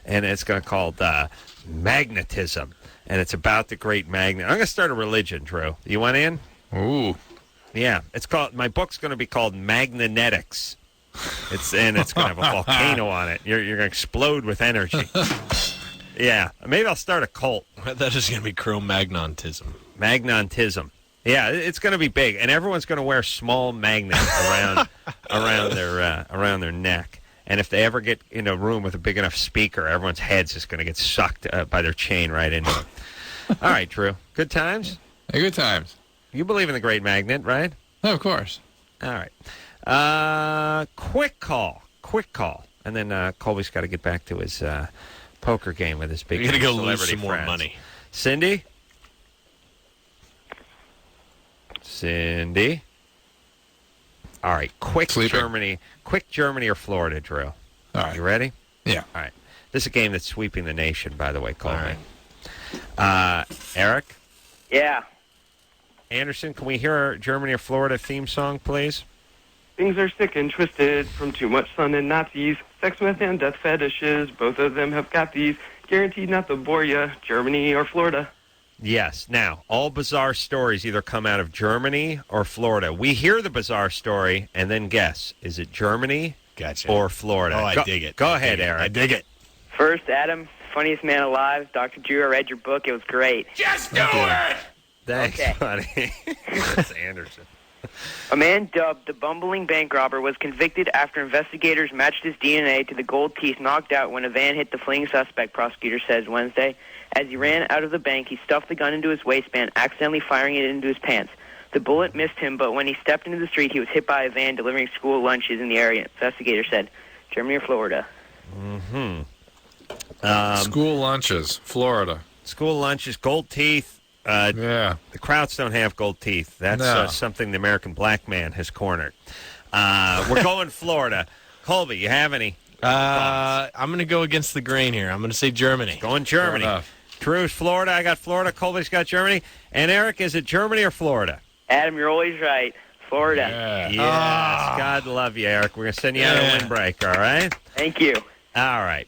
it's going to called Magnetism, and it's about the great magnet. I'm going to start a religion, Drew. You want in? Ooh. Yeah, my book's going to be called Magnetics. It's going to have a volcano on it. You're going to explode with energy. Yeah, maybe I'll start a cult. That is going to be Cro-Magnetism. Magnetism. Yeah, it's going to be big, and everyone's going to wear small magnets around their neck. And if they ever get in a room with a big enough speaker, everyone's head's just going to get sucked by their chain right into it. All right, Drew. Good times? Hey, good times. You believe in the great magnet, right? Oh, of course. All right. Quick call. And then Colby's got to get back to his poker game with his big celebrity friends. You're going to go lose some more money. Cindy? All right. Quick Germany or Florida, Drew. All right. You ready? Yeah. All right. This is a game that's sweeping the nation, by the way, Colby. All right. Eric? Yeah. Anderson, can we hear our Germany or Florida theme song, please? Things are sick and twisted from too much sun and Nazis. Sex, meth, and death fetishes. Both of them have got these. Guaranteed not to bore ya. Germany or Florida. Yes. Now, all bizarre stories either come out of Germany or Florida. We hear the bizarre story and then guess. Is it Germany or Florida? Oh, I dig it. Go ahead, Eric. I dig it. First, Adam, funniest man alive. Dr. Drew, I read your book. It was great. Just do it! Thanks, buddy. That's Anderson. A man dubbed the bumbling bank robber was convicted after investigators matched his DNA to the gold teeth knocked out when a van hit the fleeing suspect, prosecutor says Wednesday. As he ran out of the bank, he stuffed the gun into his waistband, accidentally firing it into his pants. The bullet missed him, but when he stepped into the street, he was hit by a van delivering school lunches in the area. Investigators said, Germany or Florida? School lunches, Florida. School lunches, gold teeth. Yeah. The Krauts don't have gold teeth. That's something the American black man has cornered. We're going Florida. Colby, you have any? I'm going to go against the grain here. I'm going to say Germany. Going Germany. Drew's Florida. I got Florida. Colby's got Germany. And Eric, is it Germany or Florida? Adam, you're always right. Florida. Yes. God love you, Eric. We're going to send you out a windbreak, all right? Thank you. All right.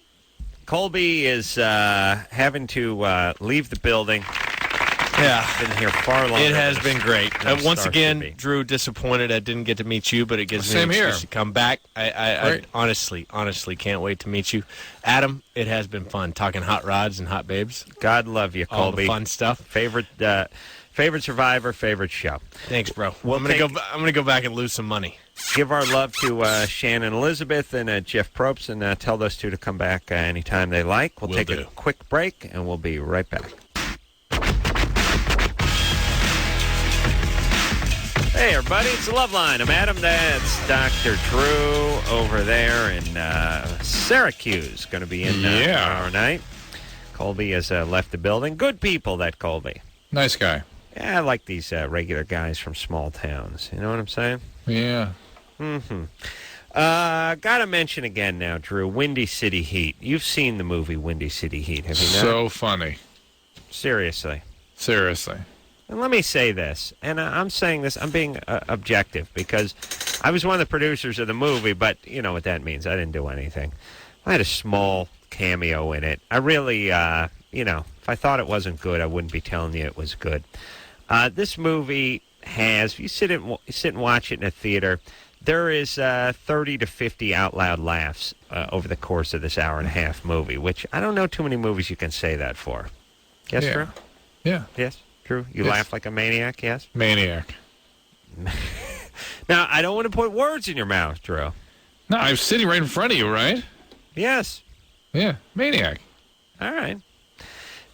Colby is having to leave the building. Yeah. Been here far longer. It has been great. Once again, Drew, disappointed I didn't get to meet you, but it gives me an excuse to come back. I honestly can't wait to meet you. Adam, it has been fun talking hot rods and hot babes. God love you, Colby. All the fun stuff. Favorite Survivor, favorite show. Thanks, bro. I'm gonna go back and lose some money. Give our love to Shannon Elizabeth and Jeff Probst, and tell those two to come back anytime they like. We'll take a quick break, and we'll be right back. Hey, everybody, it's the Loveline. I'm Adam. That's Dr. Drew over there in Syracuse. Going to be in tomorrow night. Colby has left the building. Good people, that Colby. Nice guy. Yeah, I like these regular guys from small towns. You know what I'm saying? Yeah. Got to mention again now, Drew, Windy City Heat. You've seen the movie Windy City Heat, have you not? So funny. Seriously. And let me say this, and I'm saying this, I'm being objective, because I was one of the producers of the movie, but you know what that means. I didn't do anything. I had a small cameo in it. I really, if I thought it wasn't good, I wouldn't be telling you it was good. This movie has, if you sit and watch it in a theater, there is 30 to 50 out loud laughs over the course of this hour-and-a-half movie, which I don't know too many movies you can say that for. Yes, Drew? Yeah. Yes? Drew, you laugh like a maniac, yes? Maniac. Now, I don't want to put words in your mouth, Drew. No, I'm sitting right in front of you, right? Yes. Yeah, maniac. All right.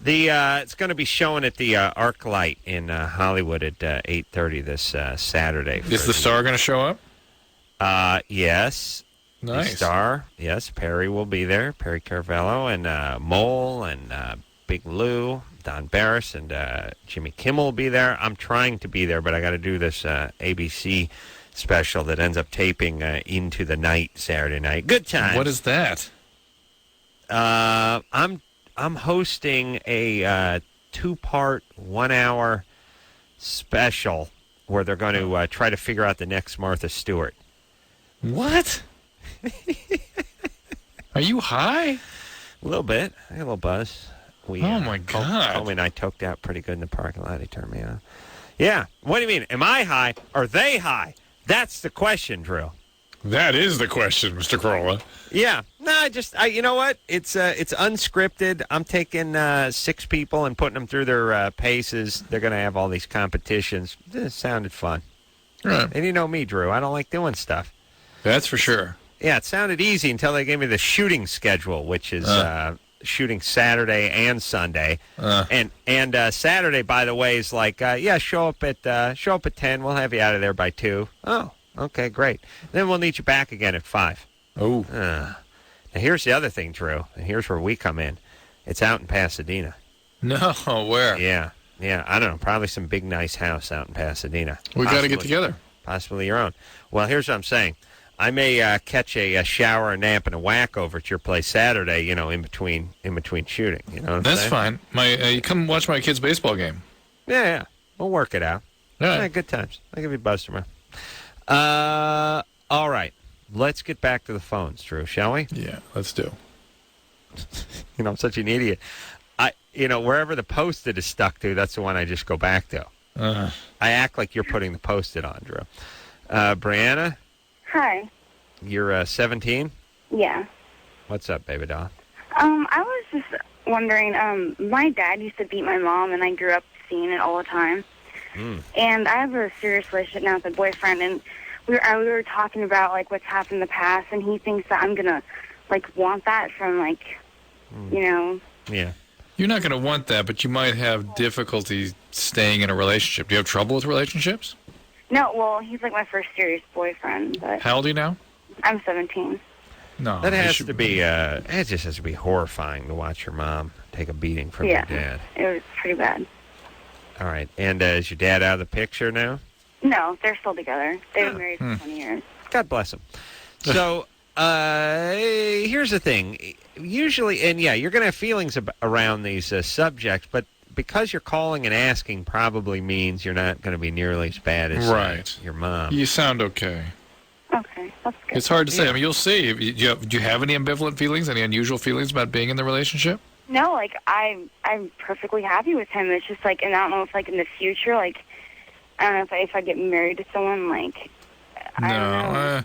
It's going to be showing at the ArcLight in Hollywood at 8:30 this Saturday. Is the star going to show up? Yes. Nice. The star, yes. Perry will be there. Perry Caravello and Mole and Big Lou. Don Barris and Jimmy Kimmel will be there. I'm trying to be there, but I got to do this ABC special that ends up taping into the night Saturday night. Good time. What is that? I'm hosting a 2-part, 1-hour special where they're going to try to figure out the next Martha Stewart. What? Are you high? A little bit. I got a little buzz. Oh, my God. Colby and I toked out pretty good in the parking lot. He turned me on. Yeah. What do you mean? Am I high? Are they high? That's the question, Drew. That is the question, Mr. Carolla. Yeah. No, you know what? It's unscripted. I'm taking 6 people and putting them through their paces. They're going to have all these competitions. It sounded fun. Right. And you know me, Drew. I don't like doing stuff. That's for sure. Yeah, it sounded easy until they gave me the shooting schedule, which is shooting Saturday and Sunday. And Saturday, by the way, is like, show up at 10. We'll have you out of there by 2. Oh, okay, great. Then we'll need you back again at 5. Oh. Now, here's the other thing, Drew, and here's where we come in. It's out in Pasadena. No, where? Yeah, I don't know, probably some big, nice house out in Pasadena. We got to get together. Possibly your own. Well, here's what I'm saying. I may catch a shower, a nap, and a whack over at your place Saturday, in between shooting. You know what I'm saying? That's fine. You come watch my kid's baseball game. Yeah. We'll work it out. All right. Yeah, good times. I'll give you a buzz tomorrow. All right. Let's get back to the phones, Drew, shall we? Yeah, let's do. I'm such an idiot. Wherever the Post-it is stuck to, that's the one I just go back to. I act like you're putting the Post-it on, Drew. Brianna? Hi. You're 17? Yeah. What's up, baby doll? I was just wondering, my dad used to beat my mom, and I grew up seeing it all the time. And I have a serious relationship now with a boyfriend, and we were talking about, like, what's happened in the past, and he thinks that I'm going to, like, want that from, like, Yeah. You're not going to want that, but you might have difficulty staying in a relationship. Do you have trouble with relationships? No, well, he's, like, my first serious boyfriend. But How old are you now? I'm 17. No. That has to be, it just has to be horrifying to watch your mom take a beating from your dad. It was pretty bad. All right. And is your dad out of the picture now? No, they're still together. They've been married for 20 years. God bless him. So, here's the thing. Usually, and you're going to have feelings around these subjects, but because you're calling and asking probably means you're not going to be nearly as bad as your mom. You sound okay. Okay, that's good. It's hard to say. I mean, you'll see. Do you have any ambivalent feelings, any unusual feelings about being in the relationship? No, like, I'm perfectly happy with him. It's just, like, and I don't know if, like, in the future, like, I don't know if I get married to someone, like, I don't know.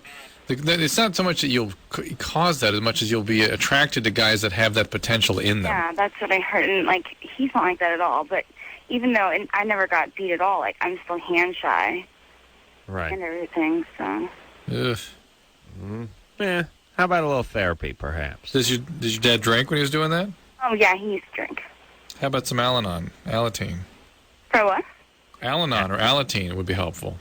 It's not so much that you'll cause that as much as you'll be attracted to guys that have that potential in them. Yeah, that's what I heard. And, like, he's not like that at all. But even though I never got beat at all, like, I'm still hand shy. Right. And everything, so. Ugh. Yeah. How about a little therapy, perhaps? Did your dad drink when he was doing that? Oh, yeah, he used to drink. How about some Al-Anon, Alateen? For what? Al-Anon or Alateen would be helpful.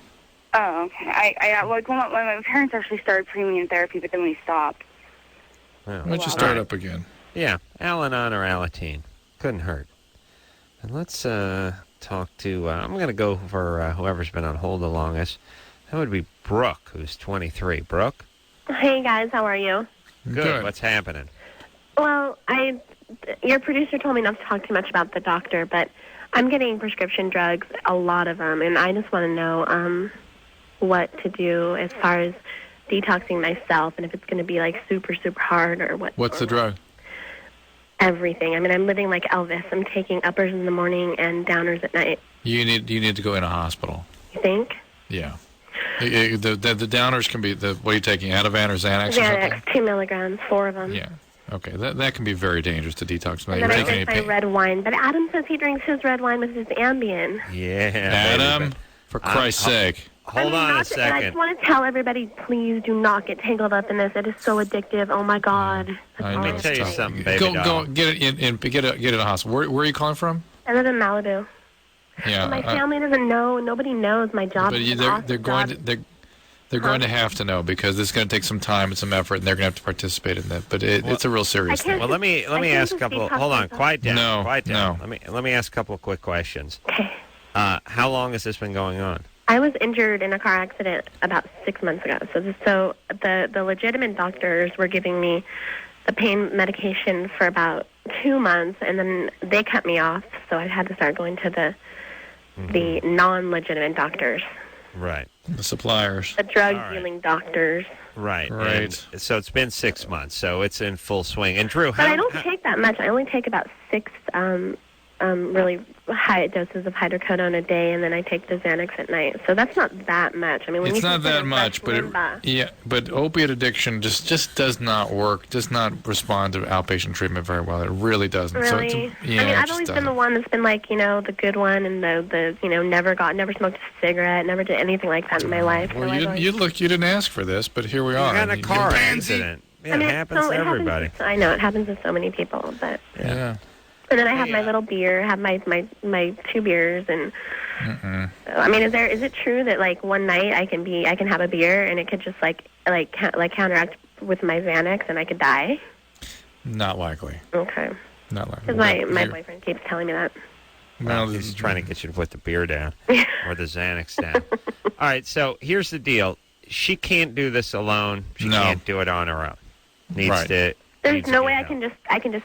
Oh, okay. Like, when my parents actually started putting me in therapy, but then we stopped. Oh. Why don't you start up again? Yeah, Al-Anon or Alateen. Couldn't hurt. And let's talk to, I'm going to go for whoever's been on hold the longest. That would be Brooke, who's 23. Brooke? Hey, guys. How are you? Good. What's happening? Well, your producer told me not to talk too much about the doctor, but I'm getting prescription drugs, a lot of them, and I just want to know what to do as far as detoxing myself, and if it's going to be, like, super, super hard or what. What's the drug? Everything. I mean, I'm living like Elvis. I'm taking uppers in the morning and downers at night. You need to go in a hospital. You think? Yeah. The downers can be what are you taking? Ativan or Xanax or something? Xanax, 2 milligrams, 4 of them. Yeah. Okay, that can be very dangerous to detox. And then I drink my red wine, but Adam says he drinks his red wine with his Ambien. Yeah. Adam, for Christ's sake. Hold on a second. I just want to tell everybody, please do not get tangled up in this. It is so addictive. Oh, my God. Let me tell you something, baby Go get it get it in a hospital. Where are you calling from? I live in Malibu. Yeah. My family doesn't know. Nobody knows my job. But they're going to have to know because it's going to take some time and some effort, and they're going to have to participate in that. But it's a real serious thing. Well, let me ask a couple. Hold on, quiet down. No, quiet down. no. Let me ask a couple of quick questions. Okay. How long has this been going on? I was injured in a car accident about 6 months ago. So the legitimate doctors were giving me the pain medication for about 2 months, and then they cut me off. So I had to start going to the non-legitimate doctors. Right. The suppliers. The drug-dealing doctors. Right. Right. And so it's been 6 months, so it's in full swing. And Drew, But I don't take that much. I only take about 6 really high doses of hydrocodone a day, and then I take the Xanax at night. So that's not that much. I mean, when It's you not that much, but Limba, but opiate addiction just does not work. Does not respond to outpatient treatment very well. It really doesn't. Really? So I mean, I've always been the one that's been like, the good one, and the never smoked a cigarette, never did anything like that in my life. Well, So you didn't ask for this, but here we are. got in a car accident. Yeah, it happens to everybody. I know it happens to so many people, but yeah. And then I have my little beer, have my 2 beers, and I mean, is it true that like one night I can have a beer and it could just like counteract with my Xanax and I could die? Not likely. Okay. Not likely. Because my boyfriend keeps telling me that. Well, he's trying to get you to put the beer down or the Xanax down. All right, so here's the deal. She can't do this alone. She can't do it on her own. There's no way I can just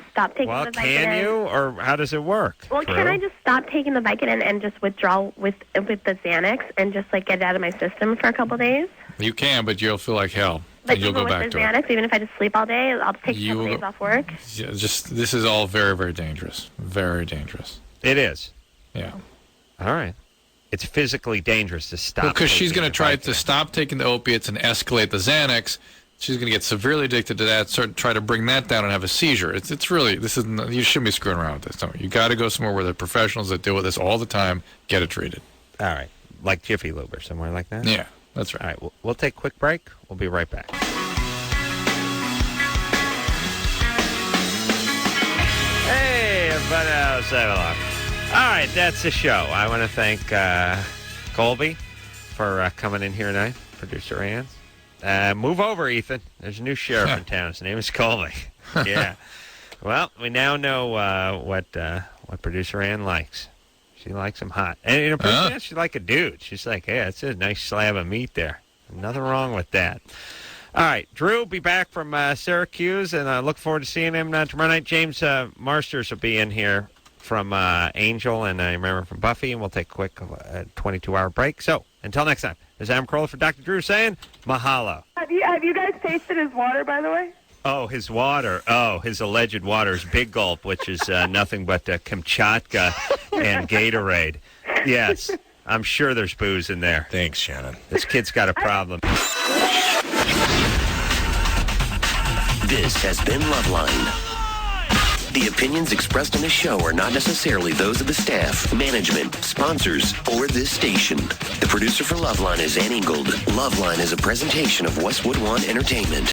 stop taking the Vicodin. Can you, or how does it work? Well, Drew? can I just stop taking the Vicodin and just withdraw with the Xanax and just like get it out of my system for a couple days? You can, but you'll feel like hell. But and you'll even go back with the to Xanax, it. even if I just sleep all day, I'll take a couple days off work. Yeah, this is all very, very dangerous. Very dangerous. It is. Yeah. All right. It's physically dangerous to stop. Because she's going to try to stop taking the opiates and escalate the Xanax. She's going to get severely addicted to that, try to bring that down and have a seizure. It's really, you shouldn't be screwing around with this. No, you got to go somewhere where the professionals that deal with this all the time get it treated. All right. Like Jiffy Lube or somewhere like that? Yeah, that's right. All right. We'll take a quick break. We'll be right back. Hey, everybody. All right, that's the show. I want to thank Colby for coming in here tonight, producer Ann. Move over, Ethan. There's a new sheriff in town. His name is Colby. Yeah. Well, we now know what producer Ann likes. She likes him hot. And she's like a dude. She's like, hey, that's a nice slab of meat there. Nothing wrong with that. All right, Drew will be back from Syracuse, and I look forward to seeing him tomorrow night. James Marsters will be in here from Angel, and I remember from Buffy, and we'll take a quick 22-hour break. So, until next time, this is Adam Carolla for Dr. Drew saying mahalo. Have you guys tasted his water, by the way? Oh, his water. Oh, his alleged water is Big Gulp, which is nothing but Kamchatka and Gatorade. Yes, I'm sure there's booze in there. Thanks, Shannon. This kid's got a problem. This has been Loveline. The opinions expressed on the show are not necessarily those of the staff, management, sponsors, or this station. The producer for Loveline is Ann Ingold. Loveline is a presentation of Westwood One Entertainment.